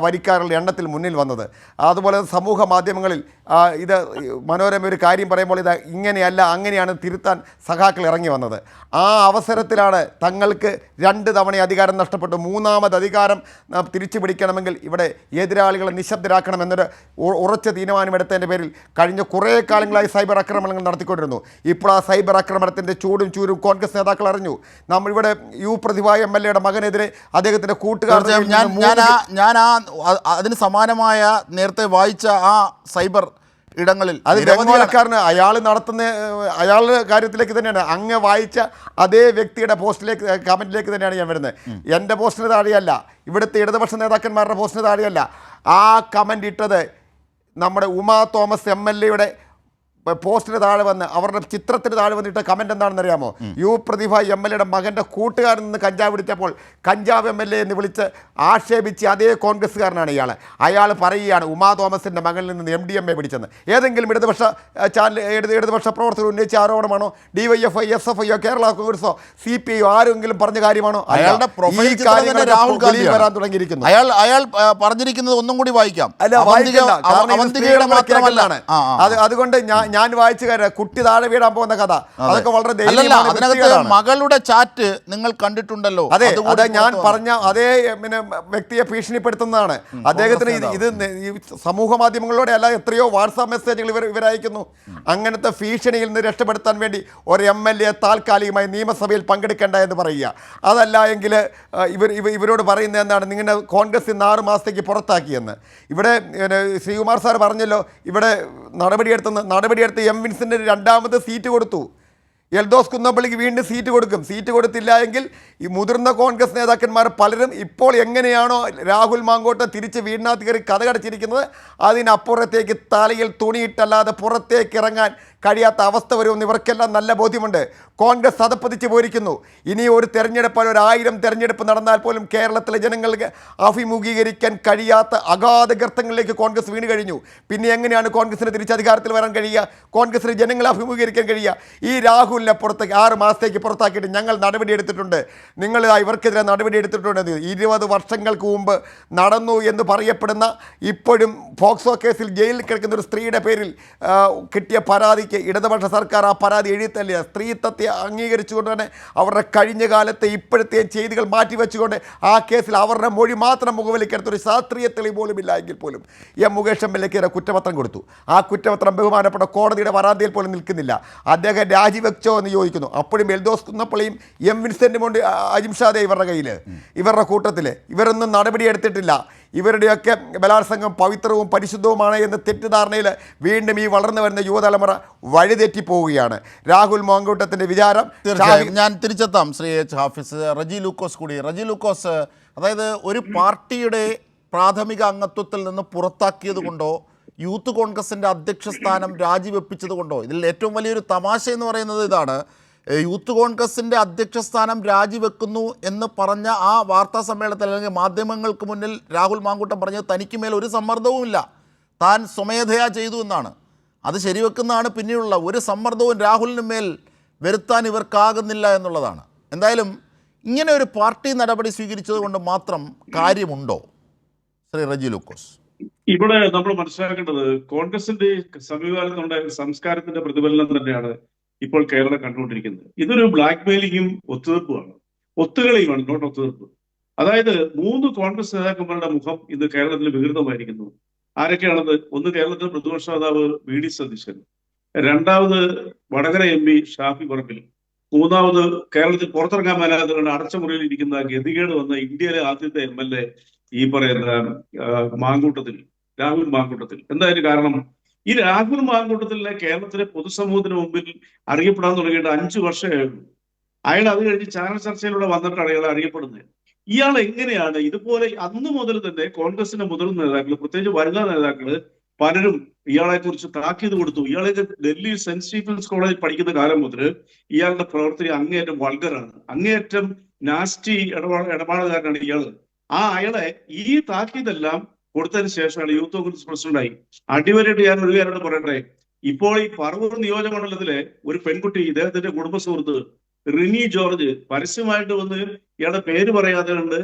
F: വരിക്കാരുടെ എണ്ണത്തിൽ മുന്നിൽ വന്നത്. അതുപോലെ സമൂഹ മാധ്യമങ്ങളിൽ ഇത് മനോരമ ഒരു കാര്യം പറയുമ്പോൾ ഇത് ഇങ്ങനെയല്ല അങ്ങനെയാണ് തിരുത്താൻ സഖാക്കൾ ഇറങ്ങി വന്നത്. ആ അവസരത്തിലാണ് തങ്ങൾക്ക് 2 തവണ അധികാരം നഷ്ടപ്പെട്ടു, 3ാമത് അധികാരം തിരിച്ചു പിടിക്കണമെങ്കിൽ ഇവിടെ എതിരാളികളെ നിശബ്ദരാക്കണമെന്നൊരു ഉറച്ച തീരുമാനമെടുത്തതിൻ്റെ പേരിൽ കഴിഞ്ഞ കുറേ കാലങ്ങളായി സൈബർ ആക്രമണങ്ങൾ നടത്തിക്കൊണ്ടിരുന്നു. ഇപ്പോൾ ആ സൈബർ ആക്രമണത്തിൻ്റെ ചൂടും കോൺഗ്രസ് നേതാക്കൾ അറിഞ്ഞു. നമ്മളിവിടെ പ്രതിഭ MLA-യുടെ മകനെതിരെ അദ്ദേഹത്തിൻ്റെ കൂട്ടുകാർ,
A: ഞാൻ ആ അതിന് സമാനമായ നേരത്തെ വായിച്ച ആ സൈബർ ഇടങ്ങളിൽ
F: അത് രംഗോലക്കാരന് അയാളുടെ കാര്യത്തിലേക്ക് തന്നെയാണ് അങ്ങ് വായിച്ച അതേ വ്യക്തിയുടെ കമന്റിലേക്ക് തന്നെയാണ് ഞാൻ വരുന്നത്. എൻ്റെ പോസ്റ്റിന് താഴെയല്ല, ഇവിടുത്തെ ഇടതുപക്ഷ നേതാക്കന്മാരുടെ പോസ്റ്റിന് താഴെയല്ല. ആ കമന്റ് ഇട്ടത് നമ്മുടെ ഉമാ തോമസ് MLA പോസ്റ്റിന് താഴെ വന്ന് അവരുടെ ചിത്രത്തിന് താഴെ വന്നിട്ട് കമന്റ് എന്താണെന്ന് അറിയാമോ? യു പ്രതിഭ MLA മകൻ്റെ കൂട്ടുകാരൻ നിന്ന് കഞ്ചാവ് പിടിച്ചപ്പോൾ കഞ്ചാവ് MLA എന്ന് വിളിച്ച് ആക്ഷേപിച്ച് അതേ കോൺഗ്രസ്സുകാരനാണ് ഇയാൾ. അയാൾ പറയുകയാണ് ഉമാ തോമസിൻ്റെ മകളിൽ നിന്ന് MDMA പിടിച്ചെന്ന്. ഏതെങ്കിലും ഇടതുപക്ഷ ഇടതുപക്ഷ പ്രവർത്തകർ ഉന്നയിച്ച ആരോപണമാണോ? DYFI, SFI, കേരള കോൺഗ്രസോ CPI ആരെങ്കിലും പറഞ്ഞ കാര്യമാണോ?
A: അയാളുടെ പ്രൊഫൈൽ രാഹുൽ ഗാന്ധി
F: വരാൻ തുടങ്ങിയിരിക്കുന്നു.
A: അയാൾ പറഞ്ഞിരിക്കുന്നത് ഒന്നും കൂടി വായിക്കാം.
F: അതുകൊണ്ട് ഞാൻ വായിച്ചു കാര്യം കുട്ടി താഴെ വീടാൻ പോകുന്ന കഥ അതൊക്കെ വളരെ
A: മകളുടെ ചാറ്റ് നിങ്ങൾ കണ്ടിട്ടുണ്ടല്ലോ.
F: അതെ ഞാൻ പറഞ്ഞ അതേ വ്യക്തിയെ ഭീഷണിപ്പെടുത്തുന്നതാണ്. അദ്ദേഹത്തിന് ഇത് സമൂഹ മാധ്യമങ്ങളിലൂടെ അല്ല എത്രയോ വാട്സാപ്പ് മെസ്സേജുകൾ ഇവർ അയക്കുന്നു. അങ്ങനത്തെ ഭീഷണിയിൽ നിന്ന് രക്ഷപ്പെടുത്താൻ വേണ്ടി ഒരു MLA താൽക്കാലികമായി നിയമസഭയിൽ പങ്കെടുക്കേണ്ട എന്ന് പറയുക. അതല്ല എങ്കിൽ ഇവരോട് പറയുന്നത് എന്താണ്, നിങ്ങളുടെ കോൺഗ്രസ് ഇന്ന് 6 മാസത്തേക്ക് പുറത്താക്കിയെന്ന്. ഇവിടെ ശ്രീകുമാർ സാർ പറഞ്ഞല്ലോ, ഇവിടെ നടപടിയെടുത്ത് എം വിൻസെൻ്റ് 2ാമത് സീറ്റ് കൊടുത്തു. എൽദോസ് കുന്നപ്പള്ളിക്ക് വീണ്ടും സീറ്റ് കൊടുക്കും. സീറ്റ് കൊടുത്തില്ല എങ്കിൽ ഈ മുതിർന്ന കോൺഗ്രസ് നേതാക്കന്മാർ പലരും ഇപ്പോൾ എങ്ങനെയാണോ രാഹുൽ മാങ്കോട്ട് തിരിച്ച് വീടിനകത്ത് കയറി കഥകടച്ചിരിക്കുന്നത് അതിനപ്പുറത്തേക്ക് തലയിൽ തുണിയിട്ടല്ലാതെ പുറത്തേക്ക് ഇറങ്ങാൻ കഴിയാത്ത അവസ്ഥ വരുമെന്ന് ഇവർക്കെല്ലാം നല്ല ബോധ്യമുണ്ട്. കോൺഗ്രസ് അതപ്പതിച്ച് പോയിരിക്കുന്നു. ഇനി ഒരു തെരഞ്ഞെടുപ്പ് 1000 തെരഞ്ഞെടുപ്പ് നടന്നാൽ പോലും കേരളത്തിലെ ജനങ്ങൾക്ക് അഭിമുഖീകരിക്കാൻ കഴിയാത്ത അഗാധ ഗർത്തങ്ങളിലേക്ക് കോൺഗ്രസ് വീണ് കഴിഞ്ഞു. പിന്നെ എങ്ങനെയാണ് കോൺഗ്രസിന് തിരിച്ചധികാരത്തിൽ വരാൻ കഴിയുക? കോൺഗ്രസിന് ജനങ്ങളെ അഭിമുഖീകരിക്കാൻ കഴിയുക? ഈ രാഹുലിനെ 6 മാസത്തേക്ക് പുറത്താക്കിയിട്ട് ഞങ്ങൾ നടപടിയെടുത്തിട്ടുണ്ട്, നിങ്ങൾ ഇവർക്കെതിരെ നടപടിയെടുത്തിട്ടുണ്ട്. 20 വർഷങ്ങൾക്ക് മുമ്പ് നടന്നു എന്ന് പറയപ്പെടുന്ന ഇപ്പോഴും പോക്സോ കേസിൽ ജയിലിൽ കിടക്കുന്ന ഒരു സ്ത്രീയുടെ പേരിൽ കിട്ടിയ പരാതിക്ക് ഇടതുപക്ഷ സർക്കാർ ആ പരാതി എഴുതിത്തള്ളിയ സ്ത്രീത്വത്തെ അംഗീകരിച്ചുകൊണ്ട് തന്നെ അവരുടെ കഴിഞ്ഞ കാലത്തെ ഇപ്പോഴത്തെ ചെയ്തികൾ മാറ്റിവെച്ചുകൊണ്ട് ആ കേസിൽ അവരുടെ മൊഴി മാത്രം മുഖവിലേക്കെടുത്ത ഒരു ശാസ്ത്രീയ തെളിവ് പോലും ഇല്ല എങ്കിൽ പോലും മുകേഷ് MLAക്കെതിരെ കുറ്റപത്രം കൊടുത്തു. ആ കുറ്റപത്രം ബഹുമാനപ്പെട്ട കോടതിയുടെ വരാന്തയിൽ പോലും നിൽക്കുന്നില്ല. അദ്ദേഹം രാജിവെച്ചോ എന്ന് ചോദിക്കുന്നു. അപ്പോഴും എൽദോസ് കുന്നപ്പള്ളിയും M വിൻസെൻ്റും കൊണ്ട് അജിംഷാദെ ഇവരുടെ കയ്യിൽ, ഇവരുടെ കൂട്ടത്തിൽ ഇവരൊന്നും നടപടിയെടുത്തിട്ടില്ല. ഇവരുടെയൊക്കെ ബലാത്സംഗം പവിത്രവും പരിശുദ്ധവുമാണ് എന്ന തെറ്റിദ്ധാരണയിൽ വീണ്ടും ഈ വളർന്നു വരുന്ന യുവതലമുറ വഴിതെറ്റിപ്പോവുകയാണ്. രാഹുൽ മാങ്കൂട്ടത്തിൻ്റെ വിചാരം.
A: തീർച്ചയായും ഞാൻ തിരിച്ചെത്താം. ശ്രീ H. ഹാഫിസ്, റജി ലൂക്കോസ് കൂടി. റജി ലൂക്കോസ്, അതായത് ഒരു പാർട്ടിയുടെ പ്രാഥമിക അംഗത്വത്തിൽ നിന്ന് പുറത്താക്കിയത് കൊണ്ടോ യൂത്ത് കോൺഗ്രസിൻ്റെ അധ്യക്ഷ സ്ഥാനം രാജിവെപ്പിച്ചത് കൊണ്ടോ, ഇതിൽ ഏറ്റവും വലിയൊരു തമാശ എന്ന് പറയുന്നത് ഇതാണ്, യൂത്ത് കോൺഗ്രസിൻ്റെ അധ്യക്ഷ സ്ഥാനം രാജിവെക്കുന്നു എന്ന് പറഞ്ഞ ആ വാർത്താ സമ്മേളനത്തിൽ അല്ലെങ്കിൽ മാധ്യമങ്ങൾക്ക് മുന്നിൽ രാഹുൽ മാങ്കൂട്ടം പറഞ്ഞത് തനിക്ക് മേൽ ഒരു സമ്മർദ്ദവുമില്ല, താൻ സ്വമേധയാ ചെയ്തു എന്നാണ്. അത് ശരിവെക്കുന്നതാണ് പിന്നെയുള്ള ഒരു സമ്മർദ്ദവും രാഹുലിന് മേൽ വരുത്താൻ ഇവർക്കാകുന്നില്ല എന്നുള്ളതാണ്. എന്തായാലും ഇങ്ങനെ ഒരു പാർട്ടി നടപടി സ്വീകരിച്ചത് കൊണ്ട് മാത്രം കാര്യമുണ്ടോ ശ്രീ റജി ലൂക്കോസ്?
G: ഇവിടെ നമ്മൾ മനസ്സിലാക്കേണ്ടത് കോൺഗ്രസിന്റെ സമീപകാലത്തുണ്ടായ സംസ്കാരത്തിന്റെ പ്രതിഫലനം തന്നെയാണ് ഇപ്പോൾ കേരളം കണ്ടുകൊണ്ടിരിക്കുന്നത്. ഇതൊരു ബ്ലാക്ക് മെയിലിങ്ങും ഒത്തുതീർപ്പുമാണ്, ഒത്തുകളിയുമാണ്, നോട്ട് ഒത്തുതീർപ്പ്. അതായത് 3 കോൺഗ്രസ് നേതാക്കന്മാരുടെ മുഖം ഇന്ന് കേരളത്തിൽ വികൃതമായിരിക്കുന്നു. ആരൊക്കെയാണത്? ഒന്ന് കേരളത്തിലെ പ്രതിപക്ഷ നേതാവ് VD സതീശൻ, 2ാമത് വടകര MP ഷാഫി പറമ്പിൽ, 3ാമത് കേരളത്തിൽ പുറത്തിറങ്ങാൻ മേലാതെ അടച്ച മുറിയിൽ ഇരിക്കുന്ന ഗതികേട് വന്ന ഇന്ത്യയിലെ ആദ്യത്തെ MLA ഈ പറയുന്ന രാഹുൽ മാങ്കൂട്ടത്തിൽ. എന്തായാലും കാരണം ഈ രാഹുൽ മാങ്കൂട്ടത്തിലെ കേരളത്തിലെ പൊതുസമൂഹത്തിന് മുമ്പിൽ അറിയപ്പെടാൻ തുടങ്ങിയിട്ട് 5 വർഷമേ ഉള്ളൂ. അയാൾ അത് കഴിഞ്ഞ് ചാനൽ ചർച്ചയിലൂടെ വന്നിട്ടാണ് അയാൾ അറിയപ്പെടുന്നത്. ഇയാൾ എങ്ങനെയാണ് ഇതുപോലെ അന്ന് മുതൽ തന്നെ കോൺഗ്രസിന്റെ മുതിർന്ന നേതാക്കൾ, പ്രത്യേകിച്ച് വനിതാ നേതാക്കള് പലരും ഇയാളെ കുറിച്ച് താക്കീത് കൊടുത്തു. ഇയാളെ ഡൽഹി സെന്റ് സ്റ്റീഫൻസ് കോളേജിൽ പഠിക്കുന്ന കാലം മുതൽ ഇയാളുടെ പ്രവർത്തി അങ്ങേയറ്റം വൾഗറാണ്, അങ്ങേയറ്റം നാസ്റ്റി ഇടപാടുകാരനാണ് ഇയാള്. അയാളെ ഈ താക്കീതെല്ലാം കൊടുത്തതിന് ശേഷമാണ് യൂത്ത് കോൺഗ്രസ് പ്രസിഡന്റായി. അടിവരായിട്ട് ഞാൻ ഒരു കാര്യം പറയട്ടെ, ഇപ്പോൾ ഈ പറവൂർ നിയോജകമണ്ഡലത്തിലെ ഒരു പെൺകുട്ടി, ഇദ്ദേഹത്തിന്റെ കുടുംബ സുഹൃത്ത് റിനി ജോർജ് പരസ്യമായിട്ട് വന്ന് ഇയാളുടെ പേര് പറയാതെ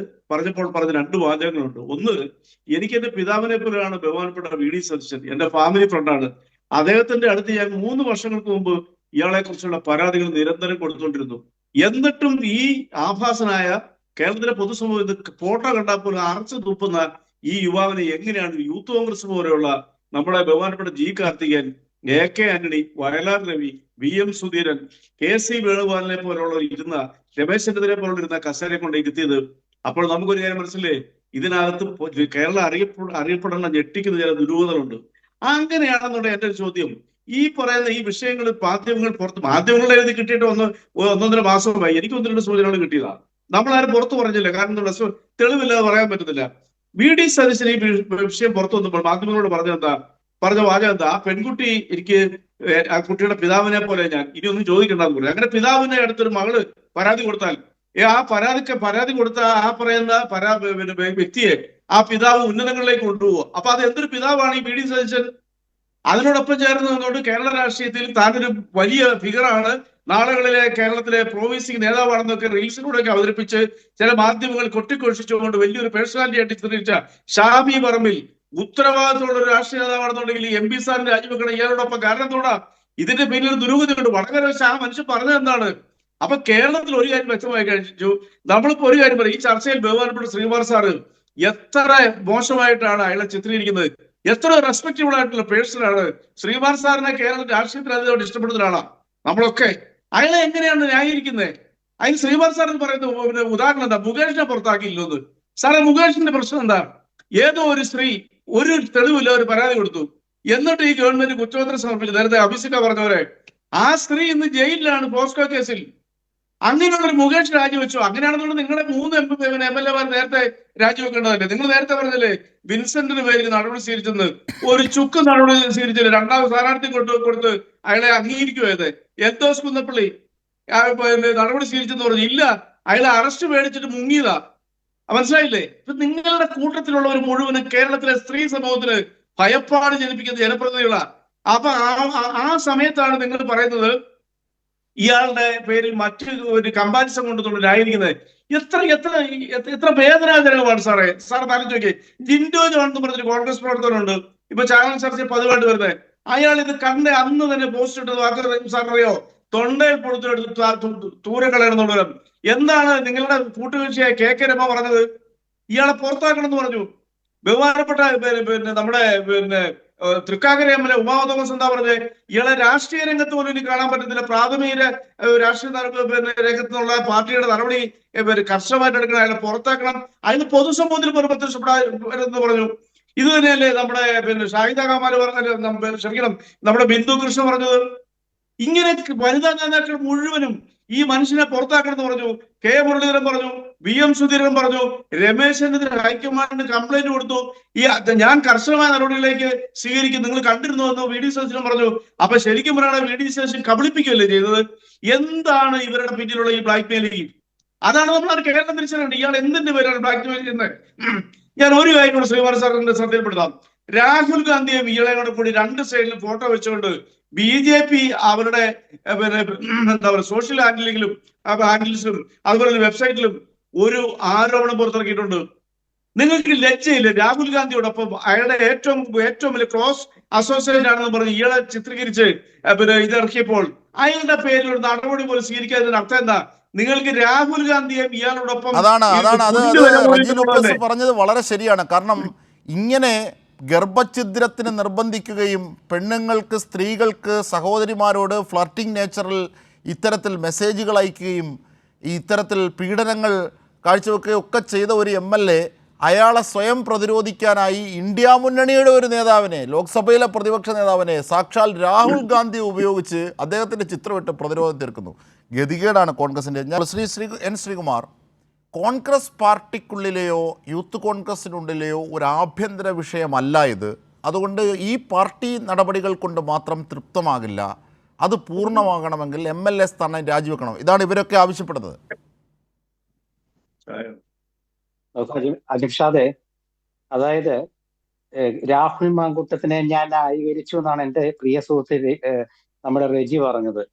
G: പറഞ്ഞപ്പോൾ പറഞ്ഞ 2 വാചകങ്ങളുണ്ട്. ഒന്ന്, എനിക്ക് എന്റെ പിതാവിനെ പോലെയാണ് ബഹുമാനപ്പെട്ട VD സതീശൻ, എന്റെ ഫാമിലി ഫ്രണ്ടാണ്. അദ്ദേഹത്തിന്റെ അടുത്ത് ഞാൻ 3 വർഷങ്ങൾക്ക് മുമ്പ് ഇയാളെ കുറിച്ചുള്ള പരാതികൾ നിരന്തരം കൊടുത്തുകൊണ്ടിരുന്നു. എന്നിട്ടും ഈ ആഭാസനായ കേരളത്തിലെ പൊതുസമൂഹത്തിൽ ഫോട്ടോ കണ്ടാൽ പോലും അറച്ചു തുപ്പുന്ന ഈ യുവാവിനെ എങ്ങനെയാണ് യൂത്ത് കോൺഗ്രസ് പോലെയുള്ള നമ്മുടെ ബഹുമാനപ്പെട്ട G. Karthikeyan, AK Antony, Vayalar Ravi, VM Sudheeran, KC വേണുഗോപാലിനെ പോലുള്ള രമേശ് ചെന്നിത്തലയെ പോലുള്ള ഇരുന്ന കസേരയെ കൊണ്ട് ഇരുത്തിയത്? അപ്പോൾ നമുക്കൊരു കാര്യം മനസ്സിലേ, ഇതിനകത്ത് കേരളം അറിയപ്പെടേണ്ട ഞെട്ടിക്കുന്ന ചില ദുരൂഹതകളുണ്ട്. അങ്ങനെയാണെന്നുണ്ടെങ്കിൽ എന്റെ ഒരു ചോദ്യം, ഈ പറയുന്ന ഈ വിഷയങ്ങൾ മാധ്യമങ്ങളുടെ എഴുതി കിട്ടിയിട്ട് ഒന്നൊന്നര മാസമായി. എനിക്ക് 1-2 സൂചനകൾ കിട്ടിയതാണ്. നമ്മളാരും പുറത്തു പറഞ്ഞില്ല. കാരണം തെളിവില്ലാതെ പറയാൻ പറ്റത്തില്ല. VD സതീശൻ ഈ വിഷയം പുറത്തു വന്നപ്പോൾ മാധ്യമങ്ങളോട് പറഞ്ഞ വാചകം എന്താ? ആ പെൺകുട്ടി എനിക്ക് ആ കുട്ടിയുടെ പിതാവിനെ പോലെ ഞാൻ ഇനി ഒന്നും ചോദിക്കണ്ടെന്ന് പറഞ്ഞു. അങ്ങനെ പിതാവിന്റെ അടുത്തൊരു മകള് പരാതി കൊടുത്താൽ ആ പരാതി കൊടുത്ത ആ പറയുന്ന വ്യക്തിയെ ആ പിതാവ് ഉന്നതങ്ങളിലേക്ക് കൊണ്ടുപോകുക. അപ്പൊ അത് എന്തൊരു പിതാവാണ് ഈ VD സതീശൻ? അതിനോടൊപ്പം ചേർന്ന് നിന്നുകൊണ്ട് കേരള രാഷ്ട്രീയത്തിൽ താനൊരു വലിയ ഫിഗറാണ്, നാളുകളിലെ കേരളത്തിലെ പ്രോവിൻസിംഗ് നേതാവാണെന്നൊക്കെ റീൽസിലൂടെയൊക്കെ അവതരിപ്പിച്ച് ചില മാധ്യമങ്ങൾ കൊട്ടിഘോഷിച്ചുകൊണ്ട് വലിയൊരു പേഴ്സണാലിറ്റി ആയിട്ട് ചിത്രീകരിച്ച ഷാബി പറമ്പിൽ ഉത്തരവാദിത്തമുള്ള ഒരു രാഷ്ട്രീയ നേതാവാണെന്നുണ്ടെങ്കിൽ MP സാറിന് രാജിവെക്കണം. ഇയാളോടൊപ്പം കാരണം എന്താ? ഇതിന്റെ പിന്നിൽ ഒരു ദുരൂഹതയുണ്ട്. വളരെ പക്ഷെ ആ മനുഷ്യൻ പറഞ്ഞത് എന്താണ്? അപ്പൊ കേരളത്തിൽ ഒരു കാര്യം വ്യക്തമായി കഴിച്ചു. നമ്മളിപ്പോ ഒരു കാര്യം പറയും, ഈ ചർച്ചയിൽ ബഹുമാനപ്പെട്ട ശ്രീകുമാർ സാറ് എത്ര മോശമായിട്ടാണ് അയാളെ ചിത്രീകരിക്കുന്നത്. എത്ര റെസ്പെക്റ്റബിൾ ആയിട്ടുള്ള പേഴ്സണാണ്. ശ്രീകുമാർ സാറിനെ കേരളത്തിൽ രാഷ്ട്രീയത്തിൽ അതിനോട് ഇഷ്ടപ്പെടുന്ന ഒരാളാണ് നമ്മളൊക്കെ. അയാളെ എങ്ങനെയാണ് ന്യായീകരിക്കുന്നത്? അതിന് ശ്രീകുമാർ സാർ എന്ന് പറയുന്ന ഉദാഹരണം എന്താ? മുകേഷിനെ പുറത്താക്കിയില്ലെന്ന്. സാറേ, മുകേഷിന്റെ പ്രശ്നം എന്താ? ഏതോ ഒരു സ്ത്രീ ഒരു തെളിവില്ല ഒരു പരാതി കൊടുത്തു. എന്നിട്ട് ഈ ഗവൺമെന്റ് കുറ്റപത്രം സമർപ്പിച്ചു. നേരത്തെ അഭിസിക്ക പറഞ്ഞവരെ ആ സ്ത്രീ ഇന്ന് ജയിലിലാണ് പോസ്കോ കേസിൽ. അങ്ങനെയുള്ള ഒരു മുകേഷ് രാജിവെച്ചു. അങ്ങനെയാണെന്നുള്ളത് നിങ്ങളുടെ 3 MLA-മാർ നേരത്തെ രാജിവെക്കേണ്ടതല്ലേ? നിങ്ങൾ നേരത്തെ പറഞ്ഞല്ലേ വിൻസെന്റിന് പേരിൽ നടപടി സ്വീകരിച്ചെന്ന്. ഒരു ചുക്ക് നടപടി സ്വീകരിച്ചില്ല. 2ാം സ്ഥാനാർത്ഥി കൊടുത്ത് അയാളെ അംഗീകരിക്കുമോ? എന്തോസ് കുന്നപ്പള്ളി നടപടി സ്വീകരിച്ചെന്ന് പറഞ്ഞു. ഇല്ല, അയാളെ അറസ്റ്റ് മേടിച്ചിട്ട് മുങ്ങിയതാ. മനസ്സിലായില്ലേ? ഇപ്പൊ നിങ്ങളുടെ കൂട്ടത്തിലുള്ളവർ മുഴുവനും കേരളത്തിലെ സ്ത്രീ സമൂഹത്തിന് ഭയപ്പാട് ജനിപ്പിക്കുന്ന ജനപ്രതിനിധികളാണ്. അപ്പൊ ആ സമയത്താണ് നിങ്ങൾ പറയുന്നത് ഇയാളുടെ പേരിൽ മറ്റു ഒരു കമ്പാരിസൺ കൊണ്ടുകൊണ്ടായിരിക്കുന്നത്. എത്ര വേദനാജനകമാണ് സാറേ. സാർ ആലോചിച്ച് നോക്കിയേ. ജിൻഡോ ജോൺ എന്ന് പറഞ്ഞൊരു കോൺഗ്രസ് പ്രവർത്തകനുണ്ട്, ഇപ്പൊ ചാനൽ ചർച്ച പതിവായിട്ട് വരുന്നത്. അയാൾ ഇത് കണ്ട് അന്ന് തന്നെ പോസ്റ്റ് ഇട്ടത് വാക്ക് സാറിനറിയോ? തൊണ്ടയിൽ പൊടുത്തെടുത്ത് തൂരം കളയണമെന്നുള്ളത്. എന്താണ് നിങ്ങളുടെ കൂട്ടുകക്ഷിയായ KK രമ പറഞ്ഞത്? ഇയാളെ പുറത്താക്കണം എന്ന് പറഞ്ഞു. ബഹുമാനപ്പെട്ട നമ്മുടെ തൃക്കാക്കര MLA ഉമാ തോമസ് എന്താ പറഞ്ഞത്? ഇയാളെ രാഷ്ട്രീയ രംഗത്ത് പോലും ഇനി കാണാൻ പറ്റത്തില്ല. പ്രാഥമിക രാഷ്ട്രീയ രംഗത്ത് നിന്നുള്ള പാർട്ടിയുടെ നടപടി കർശനമായിട്ട് എടുക്കണം, അയാളെ പുറത്താക്കണം, അതിന് പൊതുസമൂഹത്തിൽ പോലും പ്രത്യക്ഷപ്പെടാമെന്ന് പറഞ്ഞു. ഇത് തന്നെയല്ലേ നമ്മുടെ ഷാഹിദ കമാൽ പറഞ്ഞ, ക്ഷമിക്കണം, നമ്മുടെ ബിന്ദു കൃഷ്ണ പറഞ്ഞത്? ഇങ്ങനെ വനിതാ നേതാക്കൾ മുഴുവനും ഈ മനുഷ്യനെ പുറത്താക്കണം എന്ന് പറഞ്ഞു. K മുരളീധരൻ പറഞ്ഞു, VM സുധീരൻ പറഞ്ഞു, രമേശനെതിരെ ഹൈക്കമാൻഡിന് കംപ്ലൈന്റ് കൊടുത്തു. ഞാൻ കർശനമായ നടപടികളിലേക്ക് സ്വീകരിക്കും, നിങ്ങൾ കണ്ടിരുന്നു എന്ന് VD സതീശൻ പറഞ്ഞു. അപ്പൊ ശരിക്കും പറയുകയാണെങ്കിൽ VD സതീശൻ കബളിപ്പിക്കുകയല്ലേ ചെയ്തത്? എന്താണ് ഇവരുടെ പിന്നിലുള്ള ഈ ബ്ലാക്ക് മെയിലിംഗ്? അതാണ് നമ്മൾ കേരളം തിരിച്ചറിയേണ്ടത്. ഇയാൾ എന്തിന്റെ പേരാണ് ബ്ലാക്ക് മെയിൽ ചെയ്യുന്നത്? ഞാൻ ഒരു കാര്യം കൂടെ ശ്രീകുമാർ സാറിന്റെ ശ്രദ്ധയിൽപ്പെടുത്താം. രാഹുൽ ഗാന്ധിയും ഇയാളെ കൂടി 2 സൈഡിലും ഫോട്ടോ വെച്ചുകൊണ്ട് BJP അവരുടെ എന്താ പറയുക സോഷ്യൽ ഹാൻഡിൽസിലും അതുപോലെ വെബ്സൈറ്റിലും ഒരു ആരോപണം പുറത്തിറക്കിയിട്ടുണ്ട്. നിങ്ങൾക്ക് ലജ്ജയില്ല? രാഹുൽ ഗാന്ധിയോടൊപ്പം അയാളുടെ ഏറ്റവും വലിയ ക്ലോസ് അസോസിയേറ്റ് ആണെന്ന് പറഞ്ഞ് ഇയാളെ ചിത്രീകരിച്ച് ഇതിറക്കിയപ്പോൾ അയാളുടെ പേരിൽ ഒരു നടപടി പോലും സ്വീകരിക്കാതിന്റെ അർത്ഥം എന്താ? നിങ്ങൾക്ക് രാഹുൽ ഗാന്ധിയെ ഇയാളോടൊപ്പം
A: അതാണ് റജി ലൂക്കോസ് പറഞ്ഞത് വളരെ ശരിയാണ്. കാരണം ഇങ്ങനെ ഗർഭഛിദ്രത്തിന് നിർബന്ധിക്കുകയും പെണ്ണുങ്ങൾക്ക്, സ്ത്രീകൾക്ക്, സഹോദരിമാരോട് ഫ്ലർട്ടിംഗ് നേച്ചറിൽ ഇത്തരത്തിൽ മെസ്സേജുകൾ അയക്കുകയും ഇത്തരത്തിൽ പീഡനങ്ങൾ കാഴ്ചവെക്കുകയും ഒക്കെ ചെയ്ത ഒരു MLA അയാളെ സ്വയം പ്രതിരോധിക്കാനായി ഇന്ത്യ മുന്നണിയുടെ ഒരു നേതാവിനെ, ലോക്സഭയിലെ പ്രതിപക്ഷ നേതാവിനെ സാക്ഷാൽ രാഹുൽ ഗാന്ധി ഉപയോഗിച്ച് അദ്ദേഹത്തിൻ്റെ ചിത്രമിട്ട് പ്രതിരോധം തീർക്കുന്നു. ഗതികേടാണ് കോൺഗ്രസിൻ്റെ. ശ്രീകുമാർ, കോൺഗ്രസ് പാർട്ടിക്കുള്ളിലെയോ യൂത്ത് കോൺഗ്രസിനുള്ളിലെയോ ഒരു ആഭ്യന്തര വിഷയമല്ല ഇത്. അതുകൊണ്ട് ഈ പാർട്ടി നടപടികൾ കൊണ്ട് മാത്രം തൃപ്തമാകില്ല. അത് പൂർണ്ണമാകണമെങ്കിൽ MLA സ്ഥാനം രാജിവെക്കണം. ഇതാണ് ഇവരൊക്കെ ആവശ്യപ്പെടുന്നത്.
E: അജിംഷാദെ, അതായത് രാഹുൽ മാങ്കൂട്ടത്തിനെ ഞാൻ ന്യായീകരിച്ചു എന്നാണ് എന്റെ പ്രിയ സുഹൃത്ത് നമ്മുടെ റെജി പറഞ്ഞത്.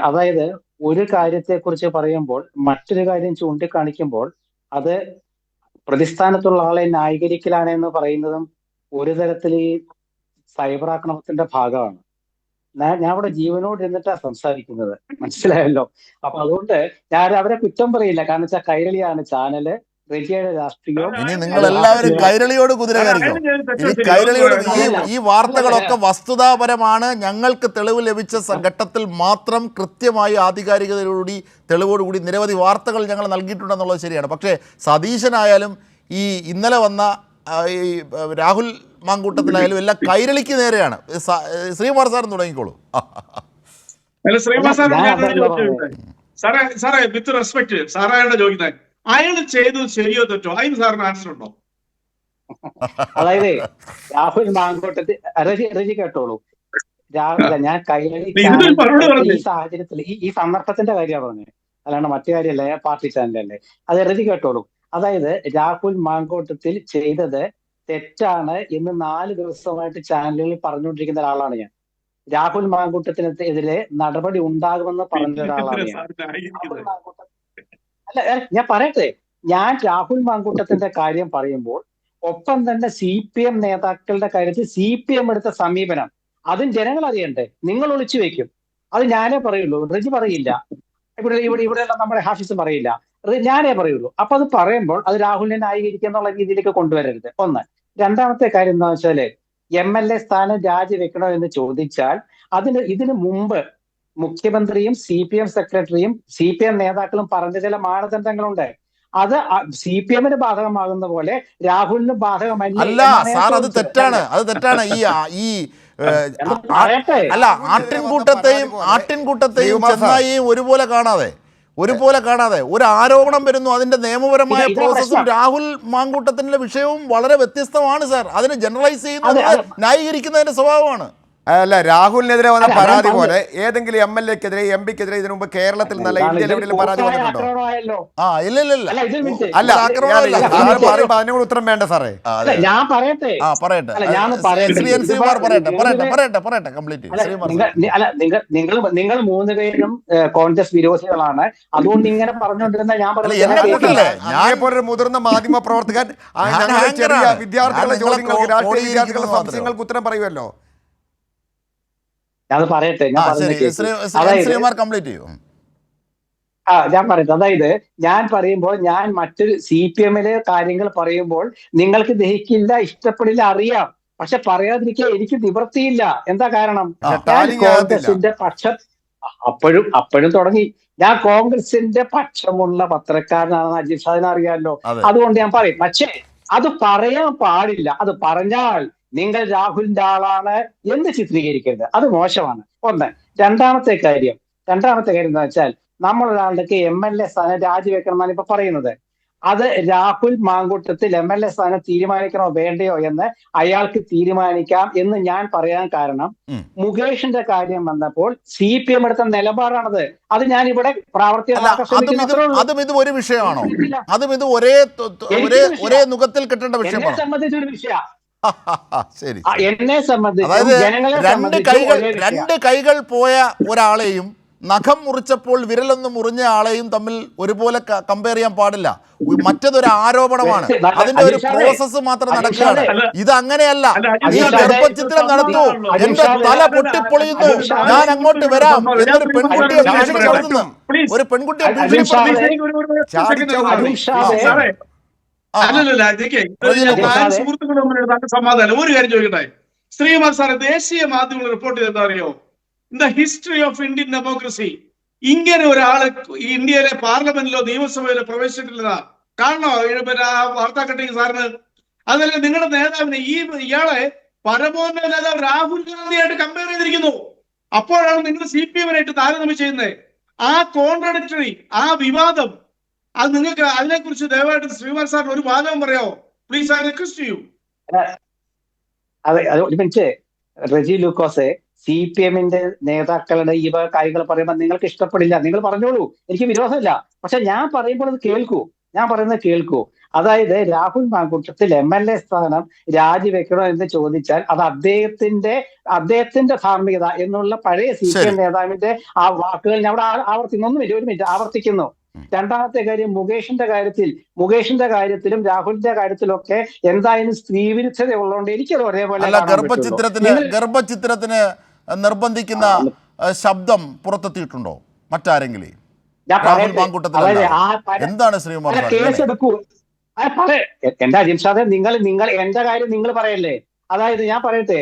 E: അതായത് ഒരു കാര്യത്തെക്കുറിച്ച് പറയുമ്പോൾ മറ്റൊരു കാര്യം ചൂണ്ടിക്കാണിക്കുമ്പോൾ അത് പ്രതിസ്ഥാനത്തുള്ള ആളെ ന്യായീകരിക്കലാണ് എന്ന് പറയുന്നതും ഒരു തരത്തിൽ ഈ സൈബർ ആക്രമണത്തിന്റെ ഭാഗമാണ്. ഞാൻ ഇവിടെ ജീവനോട് ഇരുന്നിട്ടാണ് സംസാരിക്കുന്നത്, മനസ്സിലായല്ലോ. അപ്പൊ അതുകൊണ്ട് ഞാൻ അവരെ കുറ്റം പറയില്ല. കാരണം വെച്ചാൽ കൈരളിയാണ് ചാനല്, റെജിയുടെ രാഷ്ട്രീയവും.
A: ഇനി നിങ്ങൾ എല്ലാവരും കൈരളിയോട് കുതിര കയറിക്കോ. ഇനി കൈരളിയോട് ഈ വാർത്തകളൊക്കെ വസ്തുതാപരമാണ്. ഞങ്ങൾക്ക് തെളിവ് ലഭിച്ച ഘട്ടത്തിൽ മാത്രം കൃത്യമായി ആധികാരികതയോടുകൂടി തെളിവോടുകൂടി നിരവധി വാർത്തകൾ ഞങ്ങൾ നൽകിയിട്ടുണ്ടെന്നുള്ളത് ശരിയാണ്. പക്ഷേ സതീശനായാലും ഈ ഇന്നലെ വന്ന ഈ രാഹുൽ മാങ്കൂട്ടത്തിലായാലും എല്ലാം കൈരളിക്ക് നേരെയാണ്. ശ്രീകുമാർ സാറും തുടങ്ങിക്കോളൂ.
G: അല്ല, ശ്രീകുമാർ സാറേ വിത്ത് റെസ്പെക്ട് സാറായാണ് ചോദിക്കുന്നത്, അയാൾ ചെയ്തത് ശരിയോ തെറ്റോ? അതിന് സാറിന് ആൻസർ ഉണ്ടോ?
E: അതായത് രാഹുൽ മാങ്കൂട്ടത്തിൽ രജി കേട്ടോളൂ, ഞാൻ കൈരളി ഈ സാഹചര്യത്തിൽ ഈ സന്ദർഭത്തിന്റെ കാര്യമാണ് പറഞ്ഞത്, അല്ലാണ്ട് മറ്റു കാര്യമല്ല, പാർട്ടി ചാനലല്ലേ. അത് രജി കേട്ടോളൂ. അതായത് രാഹുൽ മാങ്കൂട്ടത്തിൽ ചെയ്തത് തെറ്റാണ് എന്ന് 4 ദിവസമായിട്ട് ചാനലുകളിൽ പറഞ്ഞുകൊണ്ടിരിക്കുന്ന ഒരാളാണ് ഞാൻ. രാഹുൽ മാങ്കൂട്ടത്തിനെതിരെ നടപടി ഉണ്ടാകുമെന്ന് പറഞ്ഞ ഒരാളാണ് ഞാൻ. അല്ല, ഞാൻ പറയട്ടെ, ഞാൻ രാഹുൽ മാങ്കൂട്ടത്തിന്റെ കാര്യം പറയുമ്പോൾ ഒപ്പം തന്നെ CPM നേതാക്കളുടെ കാര്യത്തിൽ CPM എടുത്ത സമീപനം അതും ജനങ്ങൾ അറിയണ്ടേ? നിങ്ങൾ ഒളിച്ചു വെക്കും, അത് ഞാനേ പറയുള്ളൂ, റജി പറയില്ല, ഇവിടെയുള്ള നമ്മുടെ ഹാഫിസ് പറയില്ല, ഞാനേ പറയുള്ളൂ. അപ്പൊ അത് പറയുമ്പോൾ അത് രാഹുലിനെ ന്യായീകരിക്കുക എന്നുള്ള രീതിയിലേക്ക് കൊണ്ടുവരരുത്. ഒന്ന്. രണ്ടാമത്തെ കാര്യം എന്താ വെച്ചാല്, MLA സ്ഥാനം രാജിവെക്കണോ എന്ന് ചോദിച്ചാൽ ഇതിനു മുമ്പ് മുഖ്യമന്ത്രിയും CPM സെക്രട്ടറിയും CPM നേതാക്കളും പറഞ്ഞ ചില മാനദണ്ഡങ്ങളുണ്ട്. അത് CPM-ന് ബാധകമാകുന്ന പോലെ രാഹുലിന് ബാധകമല്ല.
A: അല്ല സാർ, അത് തെറ്റാണ്, അത് തെറ്റാണ്. ഈ അല്ല, ആട്ടിൻകൂട്ടത്തെയും ചെന്നായിയും ഒരുപോലെ കാണാതെ ഒരു ആരോപണം വരുന്നു, അതിന്റെ നിയമപരമായ പ്രോസസ്സും രാഹുൽ മാങ്കൂട്ടത്തിന്റെ വിഷയവും വളരെ വ്യത്യസ്തമാണ് സാർ. അതിനെ ജനറലൈസ് ചെയ്യുന്നത് ന്യായീകരിക്കുന്നതിന്റെ സ്വഭാവമാണ്.
F: അല്ല, രാഹുലിനെതിരെ വന്ന പരാതി പോലെ ഏതെങ്കിലും MLA-ക്കെതിരെ MP-ക്കെതിരെ ഇതിനു മുമ്പ് കേരളത്തിൽ നല്ല ഇന്ത്യയിൽ എവിടെയെങ്കിലും പരാതി വന്നിട്ടുണ്ടോ?
A: ഇല്ല.
F: അല്ല, പറയുമ്പോ അതിനോട് ഉത്തരം വേണ്ട സാറേ.
E: ഞാൻ പറയട്ടെ. നിങ്ങൾ 3 പേരും കോൺഗ്രസ് വിരോധികളാണ്, അതുകൊണ്ട് ഇങ്ങനെ പറഞ്ഞുകൊണ്ടിരുന്ന ഞാൻ
F: ഒരു മുതിർന്ന മാധ്യമ പ്രവർത്തകൻ ചെറിയ വിദ്യാർത്ഥികളുടെ ചോദ്യങ്ങൾക്ക്, രാഷ്ട്രീയ വിദ്യാർത്ഥികളുടെ സംശയങ്ങൾക്ക് ഉത്തരം പറയുമല്ലോ.
E: ഞാൻ പറയട്ടെ. ഞാൻ പറയട്ടെ. അതായത് ഞാൻ പറയുമ്പോൾ, ഞാൻ മറ്റൊരു CPM-ലെ കാര്യങ്ങൾ പറയുമ്പോൾ നിങ്ങൾക്ക് ദഹിക്കില്ല, ഇഷ്ടപ്പെടില്ല, അറിയാം. പക്ഷെ പറയാതിരിക്കാൻ എനിക്ക് നിവൃത്തിയില്ല. എന്താ കാരണം? കോൺഗ്രസിന്റെ പക്ഷം അപ്പോഴും തുടങ്ങി. ഞാൻ കോൺഗ്രസിന്റെ പക്ഷമുള്ള പത്രക്കാരനാണെന്ന് അജിത് ഷാദിനെ അറിയാമല്ലോ, അതുകൊണ്ട് ഞാൻ പറയും. പക്ഷേ അത് പറയാൻ പാടില്ല. അത് പറഞ്ഞാൽ നിങ്ങൾ രാഹുലിന്റെ ആളാണ് എന്ന് ചിത്രീകരിക്കരുത്, അത് മോശമാണ്. ഒന്ന്. രണ്ടാമത്തെ കാര്യം എന്താ വെച്ചാൽ, നമ്മളൊരാളുടെ MLA സ്ഥാനം രാജിവെക്കണം എന്നാണ് ഇപ്പൊ പറയുന്നത്. അത് രാഹുൽ മാങ്കൂട്ടത്തിൽ MLA സ്ഥാനം തീരുമാനിക്കണോ വേണ്ടയോ എന്ന് അയാൾക്ക് തീരുമാനിക്കാം എന്ന് ഞാൻ പറയാൻ കാരണം, മുകേഷിന്റെ കാര്യം വന്നപ്പോൾ CPM എടുത്ത നിലപാടാണത്. അത് ഞാൻ ഇവിടെ
A: അതും ഇത് ഒരു വിഷയമാണോ? അതും ഇത് ഒരേ നുഖത്തിൽ കിട്ടേണ്ട വിഷയമാണോ?
E: സംബന്ധിച്ചൊരു വിഷയമാണ്.
A: ശരി.
E: എന്നെ സംബന്ധിച്ച്
A: രണ്ട് കൈകൾ പോയ ഒരാളെയും നഖം മുറിച്ചപ്പോൾ വിരലൊന്ന് മുറിഞ്ഞ ആളെയും തമ്മിൽ ഒരുപോലെ കമ്പയർ ചെയ്യാൻ പാടില്ല. മറ്റതൊരു ആരോപണമാണ്, അതിന്റെ ഒരു പ്രോസസ്സ് മാത്രം നടക്കുകയാണ്. ഇത് അങ്ങനെയല്ല. ഈ ഗർഭചിത്രം നടത്തൂ, എന്റെ തല പൊട്ടിപ്പൊളിയുന്നു, ഞാൻ അങ്ങോട്ട് വരാം എന്നൊരു പെൺകുട്ടിയെ ഭീഷണിപ്പെടുത്തുന്നു. ഒരു പെൺകുട്ടിയെ
G: സുഹൃത്തുക്കൾ തമ്മിൽ സമാധാനം. ഒരു കാര്യം ചോദിക്കട്ടെ ശ്രീകുമാർ സാറെ, ദേശീയ മാധ്യമങ്ങൾ റിപ്പോർട്ട് ചെയ്തെന്താ അറിയോ? In the history of Indian democracy ഇങ്ങനെ ഒരാള് ഇന്ത്യയിലെ പാർലമെന്റിലോ നിയമസഭയിലോ പ്രവേശിച്ചിട്ടില്ല. കാണണോ വാർത്താ കട്ടിങ് സാറിന്? അതല്ല, നിങ്ങളുടെ നേതാവിനെ ഇയാളെ പരമോന്നത നേതാവ് രാഹുൽ ഗാന്ധിയായിട്ട് കമ്പയർ ചെയ്തിരിക്കുന്നു. അപ്പോഴാണ് നിങ്ങൾ CPM-നായിട്ട് താരതമ്യം ചെയ്യുന്നത്. ആ കോൺട്രഡിക്ടറി, ആ വിവാദം, അത് നിങ്ങൾക്ക് അതിനെക്കുറിച്ച് ദയവായിട്ട് ശ്രീകുമാർ സാറിന് ഒരു വാദം പറയാമോ? Please, I request U.
E: അതെ, ഒരു മിനിറ്റ്. റജി ലൂക്കോസെ, CPM-ന്റെ നേതാക്കളുടെ ഈ കാര്യങ്ങൾ പറയുമ്പോൾ നിങ്ങൾക്ക് ഇഷ്ടപ്പെടില്ല, നിങ്ങൾ പറഞ്ഞോളൂ, എനിക്ക് വിരോധമില്ല. പക്ഷെ ഞാൻ പറയുമ്പോൾ അത് കേൾക്കൂ, ഞാൻ പറയുന്നത് കേൾക്കൂ. അതായത് രാഹുൽ മാങ്കൂട്ടത്തിൽ MLA സ്ഥാനം രാജിവെക്കണോ എന്ന് ചോദിച്ചാൽ അത് അദ്ദേഹത്തിന്റെ ധാർമ്മികത എന്നുള്ള പഴയ CPM നേതാവിന്റെ ആ വാക്കുകൾ ഞാൻ അവിടെ ഒരു മിനിറ്റ് ആവർത്തിക്കുന്നു. രണ്ടാമത്തെ കാര്യം, മുകേഷിന്റെ കാര്യത്തിലും രാഹുലിന്റെ കാര്യത്തിലൊക്കെ എന്തായാലും സ്ത്രീവിരുദ്ധത ഉള്ളതുകൊണ്ട് എനിക്കത് ഒരേപോലെ
A: ഗർഭചിത്രത്തിന് നിർബന്ധിക്കുന്ന ശബ്ദം പുറത്തെത്തിയിട്ടുണ്ടോ മറ്റാരെങ്കിലും? എന്താണ് ശ്രീകുമാർ
E: കേസെടുക്കൂ? എന്റെ അജിംഷാദെ, നിങ്ങൾ എന്റെ കാര്യം നിങ്ങൾ പറയല്ലേ? അതായത് ഞാൻ പറയട്ടെ,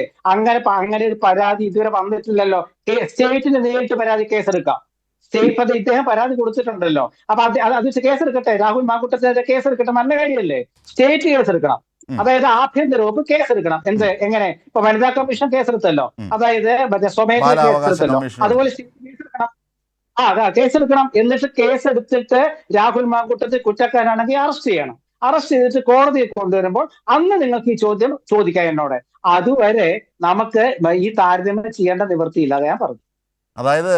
E: അങ്ങനെ ഒരു പരാതി ഇതുവരെ വന്നിട്ടില്ലല്ലോ. സ്റ്റേറ്റിന് നേരിട്ട് പരാതി കേസെടുക്കാം. സ്റ്റേറ്റ് അത് ഇദ്ദേഹം പരാതി കൊടുത്തിട്ടുണ്ടല്ലോ. അപ്പൊ അത് കേസെടുക്കട്ടെ, രാഹുൽ മാങ്കൂട്ടത്തിനെതിരെ കേസെടുക്കട്ടെ, നല്ല കാര്യമല്ലേ? സ്റ്റേറ്റ് കേസെടുക്കണം. അതായത് ആഭ്യന്തര വകുപ്പ് കേസെടുക്കണം. എങ്ങനെ ഇപ്പൊ വനിതാ കമ്മീഷൻ കേസെടുത്തല്ലോ, അതായത് മറ്റേ സ്വമേധയാ കേസെടുത്തല്ലോ, അതുപോലെ കേസെടുക്കണം. അതാ കേസെടുക്കണം. എന്നിട്ട് കേസെടുത്തിട്ട് രാഹുൽ മാങ്കൂട്ടത്തിൽ കുറ്റക്കാരാണെങ്കിൽ അറസ്റ്റ് ചെയ്യണം. അറസ്റ്റ് ചെയ്തിട്ട് കോടതിയിൽ കൊണ്ടുവരുമ്പോൾ അന്ന് നിങ്ങൾക്ക് ഈ ചോദ്യം ചോദിക്കാം എന്നോട്. അതുവരെ നമുക്ക് ഈ താരതമ്യം ചെയ്യേണ്ട നിവൃത്തിയില്ല. അത് ഞാൻ പറഞ്ഞു.
A: അതായത്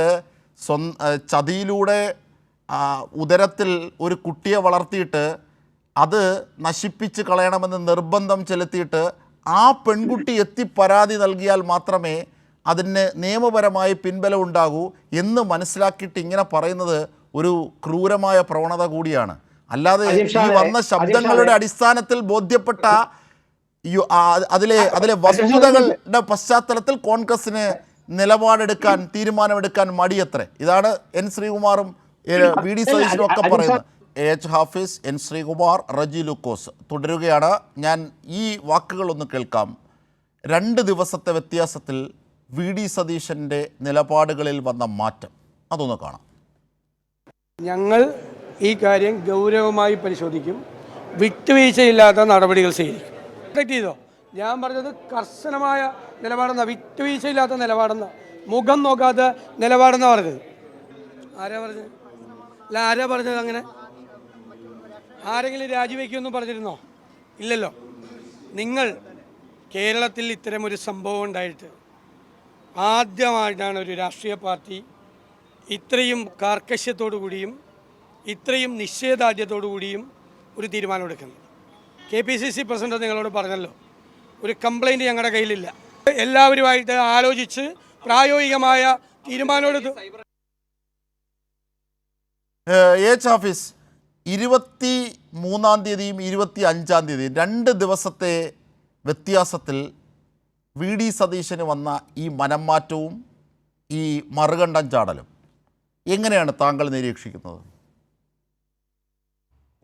A: ചതിയിലൂടെ ഉദരത്തിൽ ഒരു കുട്ടിയെ വളർത്തിയിട്ട് അത് നശിപ്പിച്ച് കളയണമെന്ന് നിർബന്ധം ചെലുത്തിയിട്ട് ആ പെൺകുട്ടി എത്തി പരാതി നൽകിയാൽ മാത്രമേ അതിന് നിയമപരമായി പിൻബലം ഉണ്ടാകൂ എന്ന് മനസ്സിലാക്കിയിട്ട് ഇങ്ങനെ പറയുന്നത് ഒരു ക്രൂരമായ പ്രവണത കൂടിയാണ്. അല്ലാതെ ഈ വന്ന ശബ്ദങ്ങളുടെ അടിസ്ഥാനത്തിൽ ബോധ്യപ്പെട്ട അതിലെ വസ്തുതകളുടെ പശ്ചാത്തലത്തിൽ കോൺഗ്രസിന് നിലപാടെടുക്കാൻ തീരുമാനമെടുക്കാൻ മടിയത്രേ. ഇതാണ് എൻ ശ്രീകുമാറും വി ഡി സതീശനും ഒക്കെ പറയുന്നത്. എച്ച് ഹാഫിസ്, എൻ ശ്രീകുമാർ, റജി ലൂക്കോസ് തുടരുകയാണ്. ഞാൻ ഈ വാക്കുകളൊന്ന് കേൾക്കാം. 2 ദിവസത്തെ വ്യത്യാസത്തിൽ വി ഡി സതീശൻ്റെ നിലപാടുകളിൽ വന്ന മാറ്റം അതൊന്ന് കാണാം.
H: ഞങ്ങൾ ഈ കാര്യം ഗൗരവമായി പരിശോധിക്കും, വിട്ടുവീഴ്ചയില്ലാത്ത നടപടികൾ സ്വീകരിക്കും. പ്രൊട്ടക്ട് ചെയ്തോ? ഞാൻ പറഞ്ഞത് കർശനമായ നിലപാടെന്ന, വിട്ടുവീഴ്ചയില്ലാത്ത നിലപാടെന്ന, മുഖം നോക്കാത്ത നിലപാടെന്നാണ് പറഞ്ഞത്. ആരാ പറഞ്ഞത്? അല്ല, ആരാ പറഞ്ഞത് അങ്ങനെ? ആരെങ്കിലും രാജിവെക്കുമെന്ന് പറഞ്ഞിരുന്നോ? ഇല്ലല്ലോ. നിങ്ങൾ കേരളത്തിൽ ഇത്തരമൊരു സംഭവം ഉണ്ടായിട്ട് ആദ്യമായിട്ടാണ് ഒരു രാഷ്ട്രീയ പാർട്ടി ഇത്രയും കാർക്കശ്യത്തോടു കൂടിയും ഇത്രയും നിശ്ചയദാർഢ്യത്തോടു കൂടിയും ഒരു തീരുമാനമെടുക്കുന്നത്. KPCC പ്രസിഡന്റ് നിങ്ങളോട് പറഞ്ഞല്ലോ, ഒരു കംപ്ലൈൻറ്റ് ഞങ്ങളുടെ കയ്യിലില്ല. എല്ലാവരുമായിട്ട് ആലോചിച്ച് പ്രായോഗികമായ തീരുമാനമെടുത്ത്
A: എച്ച് ഹാഫിസ് 23-ാം തീയതിയും 25-ാം തീയതിയും 2 ദിവസത്തെ വ്യത്യാസത്തിൽ വി ഡി സതീശന് വന്ന ഈ മനംമാറ്റവും ഈ മറുകണ്ഠം ചാടലും എങ്ങനെയാണ് താങ്കൾ നിരീക്ഷിക്കുന്നത്?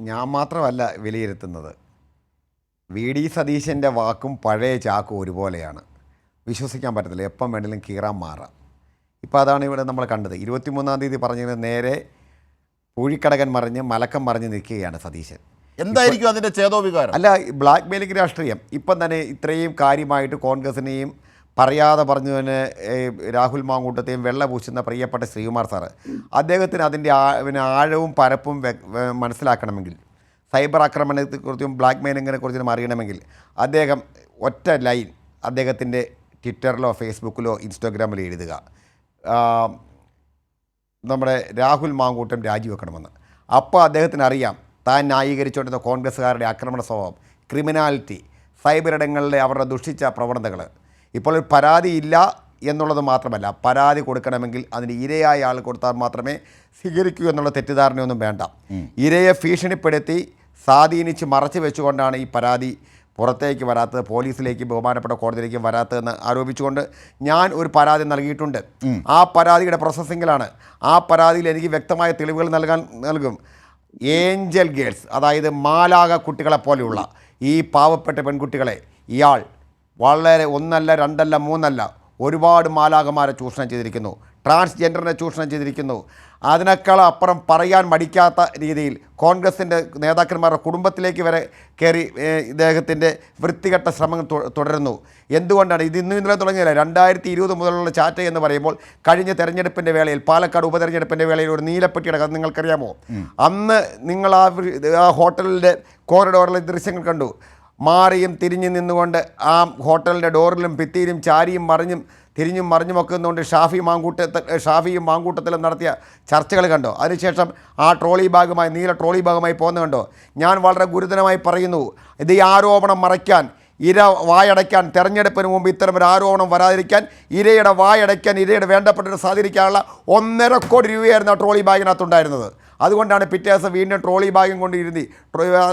F: ഞാൻ മാത്രമല്ല വിലയിരുത്തുന്നത്. വി ഡി സതീശൻ്റെ വാക്കും പഴയ ചാക്കും ഒരുപോലെയാണ്. വിശ്വസിക്കാൻ പറ്റത്തില്ല, എപ്പം വേണമെങ്കിലും കീറാൻ മാറാം. ഇപ്പോൾ അതാണ് ഇവിടെ നമ്മൾ കണ്ടത്. 23-ാം തീയതി പറഞ്ഞത് നേരെ പൂഴിക്കടകൻ മറിഞ്ഞ് മലക്കം മറിഞ്ഞ് നിൽക്കുകയാണ് സതീശൻ.
A: എന്തായിരിക്കും അതിൻ്റെ ചേതോവികാരം?
F: അല്ല, ബ്ലാക്ക് മെയിലിംഗ് രാഷ്ട്രീയം. ഇപ്പം തന്നെ ഇത്രയും കാര്യമായിട്ട് കോൺഗ്രസിനെയും പറയാതെ പറഞ്ഞു തന്നെ രാഹുൽ മാങ്കൂട്ടത്തെയും വെള്ളപൂശുന്ന പ്രിയപ്പെട്ട ശ്രീകുമാർ സാറ്, അദ്ദേഹത്തിന് അതിൻ്റെ ആഴവും പരപ്പും മനസ്സിലാക്കണമെങ്കിൽ, സൈബർ ആക്രമണത്തെക്കുറിച്ചും ബ്ലാക്ക് മെയിലിങ്ങിനെ കുറിച്ചും അറിയണമെങ്കിൽ അദ്ദേഹം ഒറ്റ ലൈൻ അദ്ദേഹത്തിൻ്റെ ട്വിറ്ററിലോ ഫേസ്ബുക്കിലോ ഇൻസ്റ്റാഗ്രാമിലോ എഴുതുക, നമ്മുടെ രാഹുൽ മാങ്കൂട്ടം രാജിവെക്കണമെന്ന്. അപ്പോൾ അദ്ദേഹത്തിന് അറിയാം താൻ ന്യായീകരിച്ചുകൊണ്ടിരുന്ന കോൺഗ്രസ്സുകാരുടെ ആക്രമണ സ്വഭാവം, ക്രിമിനാലിറ്റി, സൈബർ ഇടങ്ങളിലെ അവരുടെ ദുഷിച്ച പ്രവണതകൾ. ഇപ്പോൾ ഒരു പരാതിയില്ല എന്നുള്ളത് മാത്രമല്ല, പരാതി കൊടുക്കണമെങ്കിൽ അതിന് ഇരയായ ആൾ കൊടുത്താൽ മാത്രമേ സ്വീകരിക്കൂ എന്നുള്ള തെറ്റിദ്ധാരണയൊന്നും വേണ്ട. ഇരയെ ഭീഷണിപ്പെടുത്തി സ്വാധീനിച്ച് മറച്ചു വെച്ചുകൊണ്ടാണ് ഈ പരാതി പുറത്തേക്ക് വരാത്തത്, പോലീസിലേക്ക് ബഹുമാനപ്പെട്ട കോടതിയിലേക്ക് വരാത്തതെന്ന് ആരോപിച്ചുകൊണ്ട് ഞാൻ ഒരു പരാതി നൽകിയിട്ടുണ്ട്. ആ പരാതിയുടെ പ്രോസസ്സിങ്ങിലാണ്. ആ പരാതിയിൽ എനിക്ക് വ്യക്തമായ തെളിവുകൾ നൽകും. ഏഞ്ചൽ ഗേൾസ്, അതായത് മാലാക കുട്ടികളെ പോലെയുള്ള ഈ പാവപ്പെട്ട പെൺകുട്ടികളെ ഇയാൾ വളരെ 1 അല്ല 2 അല്ല 3 അല്ല ഒരുപാട് മാലാകമാരെ ചൂഷണം ചെയ്തിരിക്കുന്നു, ട്രാൻസ്ജെൻഡറിനെ ചൂഷണം ചെയ്തിരിക്കുന്നു. അതിനേക്കാൾ അപ്പുറം പറയാൻ മടിക്കാത്ത രീതിയിൽ കോൺഗ്രസിൻ്റെ നേതാക്കന്മാരുടെ കുടുംബത്തിലേക്ക് വരെ കയറി ഇദ്ദേഹത്തിൻ്റെ വൃത്തികെട്ട ശ്രമങ്ങൾ തുടരുന്നു. എന്തുകൊണ്ടാണ് ഇത് ഇന്നലെ തുടങ്ങിയില്ല? 2020 മുതലുള്ള ചാറ്റ് എന്ന് പറയുമ്പോൾ കഴിഞ്ഞ തെരഞ്ഞെടുപ്പിൻ്റെ വേളയിൽ, പാലക്കാട് ഉപതെരഞ്ഞെടുപ്പിൻ്റെ വേളയിൽ ഒരു നീലപ്പെട്ടിയുടെ കഥ നിങ്ങൾക്കറിയാമോ? അന്ന് നിങ്ങൾ ആ ഹോട്ടലിൻ്റെ കോറിഡോറിലെ ദൃശ്യങ്ങൾ കണ്ടു. മാറിയും തിരിഞ്ഞു നിന്നുകൊണ്ട് ആ ഹോട്ടലിൻ്റെ ഡോറിലും ഭിത്തിയിലും ചാരിയും മറിഞ്ഞും തിരിഞ്ഞും മറിഞ്ഞുമൊക്കെ നിന്നുകൊണ്ട് ഷാഫിയും മാങ്കൂട്ടത്തിലും നടത്തിയ ചർച്ചകൾ കണ്ടോ? അതിനുശേഷം ആ നീല ട്രോളി ബാഗുമായി പോകുന്നത് കണ്ടോ? ഞാൻ വളരെ ഗുരുതരമായി പറയുന്നു, ഇത് ഈ ആരോപണം മറയ്ക്കാൻ, ഇര വായടയ്ക്കാൻ, തെരഞ്ഞെടുപ്പിന് മുമ്പ് ഇത്തരം ഒരു ആരോപണം വരാതിരിക്കാൻ, ഇരയുടെ വായടയ്ക്കാൻ, ഇരയുടെ വേണ്ടപ്പെട്ടവരെ സ്വാധീനിക്കാനുള്ള 1.5 കോടി രൂപയായിരുന്നു ആ ട്രോളി ബാഗിനകത്തുണ്ടായിരുന്നത്. അതുകൊണ്ടാണ് പിറ്റേ ദിവസം വീണ്ടും ട്രോളി ബാഗും കൊണ്ട് ഇരുത്തി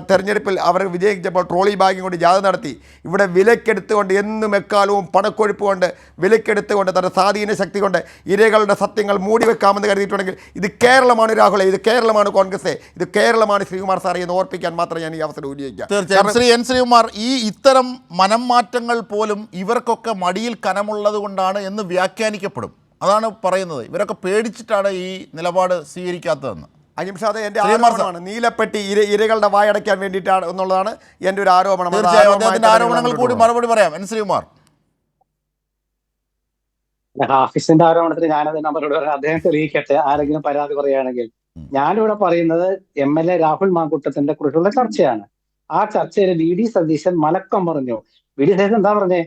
F: തെരഞ്ഞെടുപ്പിൽ അവർ വിജയിച്ചപ്പോൾ ട്രോളി ബാഗും കൊണ്ട് ജാഥ നടത്തി. ഇവിടെ വിലക്കെടുത്തുകൊണ്ട് എന്നും എക്കാലവും പണക്കൊഴുപ്പ് കൊണ്ട് വിലക്കെടുത്തുകൊണ്ട് തൻ്റെ സ്വാധീന ശക്തി കൊണ്ട് ഇരകളുടെ സത്യങ്ങൾ മൂടിവെക്കാമെന്ന് കരുതിയിട്ടുണ്ടെങ്കിൽ ഇത് കേരളമാണ് രാഹുലെ, ഇത് കേരളമാണ് കോൺഗ്രസ്, ഇത് കേരളമാണ് ശ്രീകുമാർ സാറെ എന്ന് ഓർപ്പിക്കാൻ മാത്രം ഞാൻ ഈ അവസരം ഉപയോഗിക്കാം.
A: തീർച്ചയായും ശ്രീകുമാർ, ഇത്തരം മനംമാറ്റങ്ങൾ പോലും ഇവർക്കൊക്കെ മടിയിൽ കനമുള്ളത് കൊണ്ടാണ് എന്ന് വ്യാഖ്യാനിക്കപ്പെടും. അതാണ് പറയുന്നത്. ഇവരൊക്കെ പേടിച്ചിട്ടാണ് ഈ നിലപാട് സ്വീകരിക്കാത്തതെന്ന്.
F: അജിംഷാദ്, എൻ്റെ
A: ശ്രീകുമാർ സാർ.
F: ആരോപണമാണ് നീലപ്പെട്ടി ഇരകളുടെ വായടയ്ക്കാൻ വേണ്ടിയിട്ടാണ് എന്നുള്ളതാണ് എൻ്റെ ഒരു ആരോപണം. അത്
A: തീർച്ചയായും അദ്ദേഹത്തിന്റെ
F: ആരോപണമായിട്ട്
A: ആരോപണങ്ങൾ കൂടി മറുപടി പറയാം. എൻ ശ്രീകുമാർ.
E: ഹാഫിസിന്റെ ആരോപണത്തിന് ഞാനത് നമ്പറോട് പറയാം, അദ്ദേഹം തെളിയിക്കട്ടെ ആരെങ്കിലും പരാതി പറയുകയാണെങ്കിൽ. ഞാനിവിടെ പറയുന്നത് MLA രാഹുൽ മാങ്കൂട്ടത്തിന്റെ കുറിച്ചുള്ള ചർച്ചയാണ്. ആ ചർച്ചയിൽ VD സതീശൻ മലക്കം പറഞ്ഞു. VD സതീശൻ എന്താ പറഞ്ഞേ?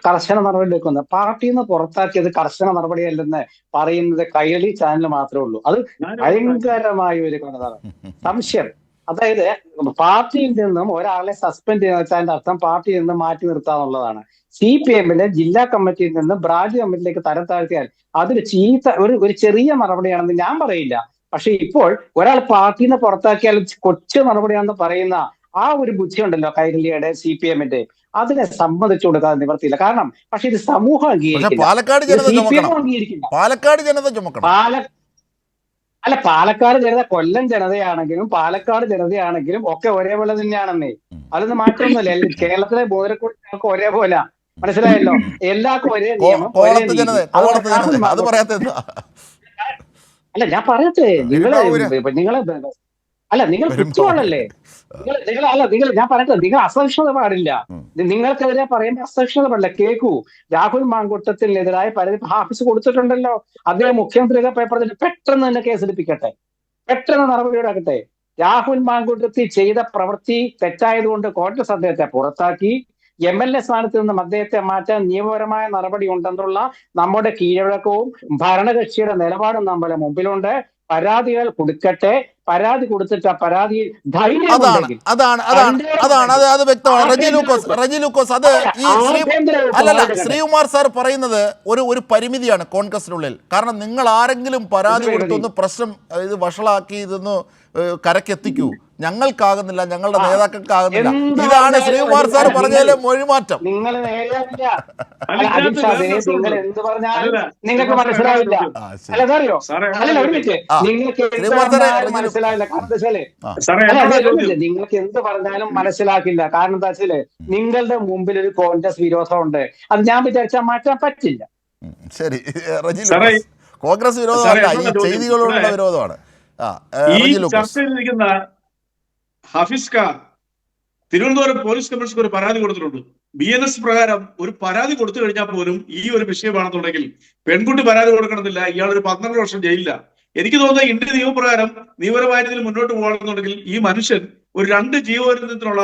E: കർശന നടപടിയിലേക്ക് വന്ന് പാർട്ടിയിൽ നിന്ന് പുറത്താക്കിയത് കർശന നടപടിയല്ലെന്ന് പറയുന്നത് കൈരളി ചാനൽ മാത്രമേ ഉള്ളൂ. അത് ഭയങ്കരമായ ഒരു കൊണ്ടതാണ് സംശയം. അതായത് പാർട്ടിയിൽ നിന്നും ഒരാളെ സസ്പെൻഡ് ചെയ്യുന്ന വെച്ചാൽ അതിന്റെ അർത്ഥം പാർട്ടിയിൽ നിന്ന് മാറ്റി നിർത്താന്നുള്ളതാണ്. CPM-ലെ ജില്ലാ കമ്മിറ്റിയിൽ നിന്ന് ബ്രാഞ്ച് കമ്മിറ്റിയിലേക്ക് തരം താഴ്ത്തിയാൽ അതൊരു ഒരു ചെറിയ നടപടിയാണെന്ന് ഞാൻ പറയില്ല. പക്ഷെ ഇപ്പോൾ ഒരാൾ പാർട്ടിയിൽ നിന്ന് പുറത്താക്കിയാൽ കൊച്ചു നടപടിയാണെന്ന് പറയുന്ന ആ ഒരു ബുദ്ധി ഉണ്ടല്ലോ കൈരളിയുടെ CPM-ന്റെ, അതിനെ സമ്മതിച്ചു കൊടുക്കാതെ നിവർത്തിയില്ല. കാരണം പക്ഷെ ഇത് സമൂഹം അംഗീകരിക്കില്ല,
A: പാലക്കാട് ജനത ചുമക്കണം.
E: അല്ല, പാലക്കാട് ജനത കൊല്ലം ജനതയാണെങ്കിലും പാലക്കാട് ജനതയാണെങ്കിലും ഒക്കെ ഒരേപോലെ തന്നെയാണെന്നേ. അതൊന്നും മാറ്റമൊന്നുമില്ല. കേരളത്തിലെ ബോധരക്കുറിച്ച് ഒരേപോലെ, മനസ്സിലായല്ലോ. എല്ലാവർക്കും ഒരേ നിയമം, ഒരേ നീതി. അല്ല, ഞാൻ പറയട്ടെ, നിങ്ങള് അല്ല നിങ്ങൾ കുറ്റവാളല്ലേ? ഞാൻ പറയട്ടെ, നിങ്ങൾ അസഹിഷ്ണുത പാടില്ല. നിങ്ങൾക്കെതിരെ പറയുമ്പോൾ അസഹിഷ്ണുത പാടില്ല. കേൾക്കൂ, രാഹുൽ മാങ്കൂട്ടത്തിനെതിരായ പരാതി ഹാഫിസ് കൊടുത്തിട്ടുണ്ടല്ലോ. അദ്ദേഹം മുഖ്യമന്ത്രിയുടെ പേപ്പർ പെട്ടെന്ന് തന്നെ കേസെടുപ്പിക്കട്ടെ, പെട്ടെന്ന് നടപടിയെടുക്കട്ടെ. രാഹുൽ മാങ്കൂട്ടത്തിൽ ചെയ്ത പ്രവൃത്തി തെറ്റായതുകൊണ്ട് കോൺഗ്രസ് അദ്ദേഹത്തെ പുറത്താക്കി. MLA സ്ഥാനത്ത് നിന്നും അദ്ദേഹത്തെ മാറ്റാൻ നിയമപരമായ നടപടി ഉണ്ടെന്നുള്ള നമ്മുടെ കീഴ്വഴക്കവും ഭരണകക്ഷിയുടെ നിലപാടും നമ്മുടെ മുമ്പിലുണ്ട്. പരാതികൾ കൊടുക്കട്ടെ, പരാതി കൊടുത്തിട്ട് ആ പരാതി
A: ശ്രീകുമാർ സാർ പറയുന്നത് ഒരു പരിമിതിയാണ് കോൺഗ്രസിനുള്ളിൽ. കാരണം നിങ്ങൾ ആരെങ്കിലും പരാതി കൊടുത്തൊന്ന് പ്രശ്നം ഇത് വഷളാക്കി ഇതൊന്ന് കരക്കെത്തിക്കൂ, ഞങ്ങൾക്കാകുന്നില്ല, ഞങ്ങളുടെ നേതാക്കൾക്കാകുന്നില്ല. ഇതാണ് ശ്രീകുമാർ സാർ പറഞ്ഞതിലെ മൊഴിമാറ്റം.
E: നിങ്ങൾ എന്ത് പറഞ്ഞാലും നിങ്ങൾക്ക് മനസ്സിലാവില്ല. അല്ലതറിയോ? അല്ലല്ല, ഒരു മിനിറ്റ്, നിങ്ങൾക്ക് മനസ്സിലാവില്ല. കാരണം എന്താ വെച്ചാല് നിങ്ങൾക്ക് എന്ത് പറഞ്ഞാലും മനസ്സിലാക്കില്ല. കാരണം എന്താ വെച്ചാല് നിങ്ങളുടെ മുമ്പിൽ ഒരു കോൺഗ്രസ് വിരോധമുണ്ട്. അത് ഞാൻ വിചാരിച്ചാൽ മാറ്റാൻ പറ്റില്ല.
A: ശരി, കോൺഗ്രസ് വിരോധമല്ല, ഈ ചെയ്തികളോടുള്ള വിരോധമാണ്.
G: ഈ ചർച്ചയിലിരിക്കുന്ന ഹഫീസ് ഖാൻ തിരുവനന്തപുരം പോലീസ് കമ്മീഷണർക്ക് ഒരു പരാതി കൊടുത്തിട്ടുണ്ട്. BNS പ്രകാരം ഒരു പരാതി കൊടുത്തു കഴിഞ്ഞാൽ പോലും ഈ ഒരു വിഷയമാണെന്നുണ്ടെങ്കിൽ പെൺകുട്ടി പരാതി കൊടുക്കണമെന്നില്ല, ഇയാൾ ഒരു 12 വർഷം ജയിലില്ല. എനിക്ക് തോന്നുന്നത് ഇന്ത്യൻ നിയമപ്രകാരം നിയമപരമായ രീതിയിൽ മുന്നോട്ട് പോകണമെന്നുണ്ടെങ്കിൽ ഈ മനുഷ്യൻ ഒരു 2 ജീവപര്യന്തത്തിനുള്ള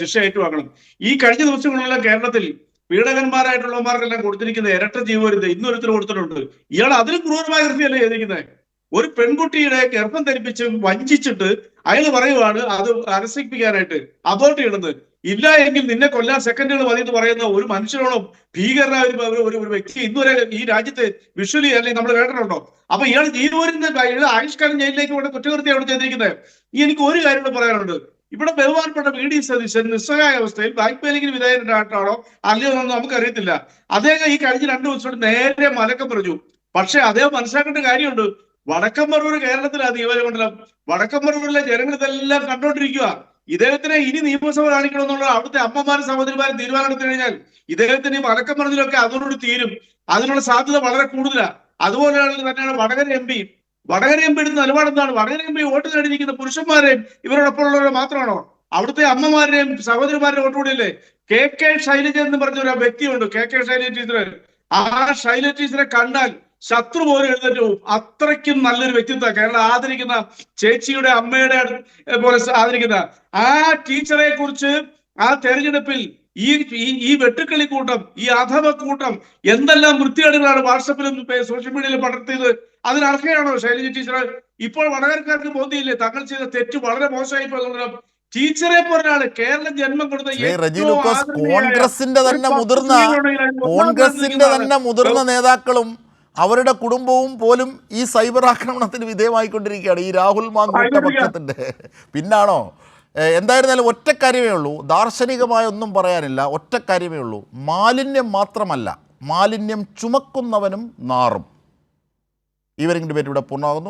G: ശിക്ഷ ഏറ്റുവാങ്ങണം. ഈ കഴിഞ്ഞ ദിവസങ്ങളിലെല്ലാം കേരളത്തിൽ പീഡകന്മാരായിട്ടുള്ളവർക്കെല്ലാം കൊടുത്തിരിക്കുന്ന ഇരട്ട ജീവപര്യന്തം ഇന്നൊരുത്തർ കൊടുത്തിട്ടുണ്ട്. ഇയാൾ അതിലും ക്രൂരമായ കൃത്യല്ലേ ചെയ്തിരിക്കുന്നത്. ഒരു പെൺകുട്ടിയുടെ ഗർഭം ധരിപ്പിച്ച് വഞ്ചിച്ചിട്ട് അയാൾ പറയുവാണ് അത് അരസിപ്പിക്കാനായിട്ട് അതോറിറ്റി ഇടുന്നത്. ഇല്ല എങ്കിൽ നിന്നെ കൊല്ലാൻ സെക്കൻഡുകൾ മതി എന്ന് പറയുന്ന ഒരു മനുഷ്യനോടും ഭീകരനായ ഒരു വ്യക്തി ഇന്നുവരെ ഈ രാജ്യത്ത് വിഷ്വലി അല്ലെങ്കിൽ നമ്മൾ കേട്ടിട്ടുണ്ടോ? അപ്പൊ ഇയാൾ ജീവപര്യന്തം ആയുഷ്കാലം ജയിലിലേക്ക് കൊണ്ട് കുറ്റകൃത്യം അവിടെ ചെയ്തിരിക്കുന്നത്. എനിക്ക് ഒരു കാര്യം കൂടെ പറയാനുണ്ട്. ഇവിടെ ബഹുമാനപ്പെട്ട VD സതീശൻ നിസ്സഹായ അവസ്ഥയിൽ ബ്ലാക്ക് മെയിലിംഗിന് വിധേയനായിട്ടാണോ അല്ലയോ എന്നൊന്നും നമുക്കറിയത്തില്ല. അദ്ദേഹം ഈ കഴിഞ്ഞ 2 ദിവസം നേരെ മലക്കം പറഞ്ഞു. പക്ഷെ അദ്ദേഹം മനസ്സിലാക്കേണ്ട കാര്യമുണ്ട്. വടക്കമ്പറൂർ കേരളത്തിലാണ് നിയോജകമണ്ഡലം. വടക്കമ്പറൂരിലെ ജനങ്ങൾ ഇതെല്ലാം കണ്ടോണ്ടിരിക്കുക. ഇദ്ദേഹത്തിനെ ഇനി നിയമസഭ കാണിക്കണമെന്നുള്ള അവിടുത്തെ അമ്മമാരും സഹോദരിമാരും തീരുമാനം എടുത്തു കഴിഞ്ഞാൽ ഇദ്ദേഹത്തിന് ഈ വടക്കമ്പറൂരിലൊക്കെ അതോടുകൂടി തീരും. അതിനുള്ള സാധ്യത വളരെ കൂടുതലാണ്. അതുപോലെ തന്നെയാണ് വടകര MP. വടകര MP എടുത്ത നിലപാടെന്താണ്? വടകര MP വോട്ട് നേടിയിരിക്കുന്ന പുരുഷന്മാരെയും ഇവരോടൊപ്പമുള്ളവരെ മാത്രമാണോ? അവിടുത്തെ അമ്മമാരുടെയും സഹോദരിമാരുടെയും വോട്ടുകൂടിയല്ലേ? KK ശൈലജ എന്ന് പറഞ്ഞ ഒരു വ്യക്തിയുണ്ട്, KK ശൈലജ ടീച്ചർ. ആ ശൈലജ ടീച്ചറെ കണ്ടാൽ ശത്രു പോലും എഴുന്നേറ്റ് പോകും. അത്രയ്ക്കും നല്ലൊരു വ്യക്തിത്വം. കേരളം ആദരിക്കുന്ന ചേച്ചിയുടെ അമ്മയുടെ പോലെ ആദരിക്കുന്ന ആ ടീച്ചറെ കുറിച്ച് ആ തെരഞ്ഞെടുപ്പിൽ ഈ വെട്ടുക്കിളി കൂട്ടം, ഈ അധമ കൂട്ടം എന്തെല്ലാം വൃത്തികേടുകളാണ് വാട്സപ്പിലും സോഷ്യൽ മീഡിയയിലും പടർത്തിയത്. അതിനർഹയാണോ ശൈലജ ടീച്ചർ? ഇപ്പോൾ വടകരക്കാർക്ക് ബോധ്യമില്ലേ തങ്ങൾ ചെയ്ത തെറ്റ് വളരെ മോശമായി പോകുന്ന ടീച്ചറെ പോലാണ് കേരളം ജന്മം കൊടുത്ത
A: കോൺഗ്രസിന്റെ തന്നെ മുതിർന്ന നേതാക്കളും അവരുടെ കുടുംബവും പോലും ഈ സൈബർ ആക്രമണത്തിന് വിധേയമായിക്കൊണ്ടിരിക്കുകയാണ്. ഈ രാഹുൽ മാങ്കൂട്ട പക്ഷത്തിന്റെ പിന്നാണോ? എന്തായിരുന്നാലും ഒറ്റ കാര്യമേ ഉള്ളൂ, ദാർശനികമായ ഒന്നും പറയാനില്ല. ഒറ്റ കാര്യമേ ഉള്ളൂ, മാലിന്യം മാത്രമല്ല, മാലിന്യം ചുമക്കുന്നവനും നാറും. ഈ വരെയും ഡിബേറ്റ് ഇവിടെ പൂർണ്ണമാകുന്നു.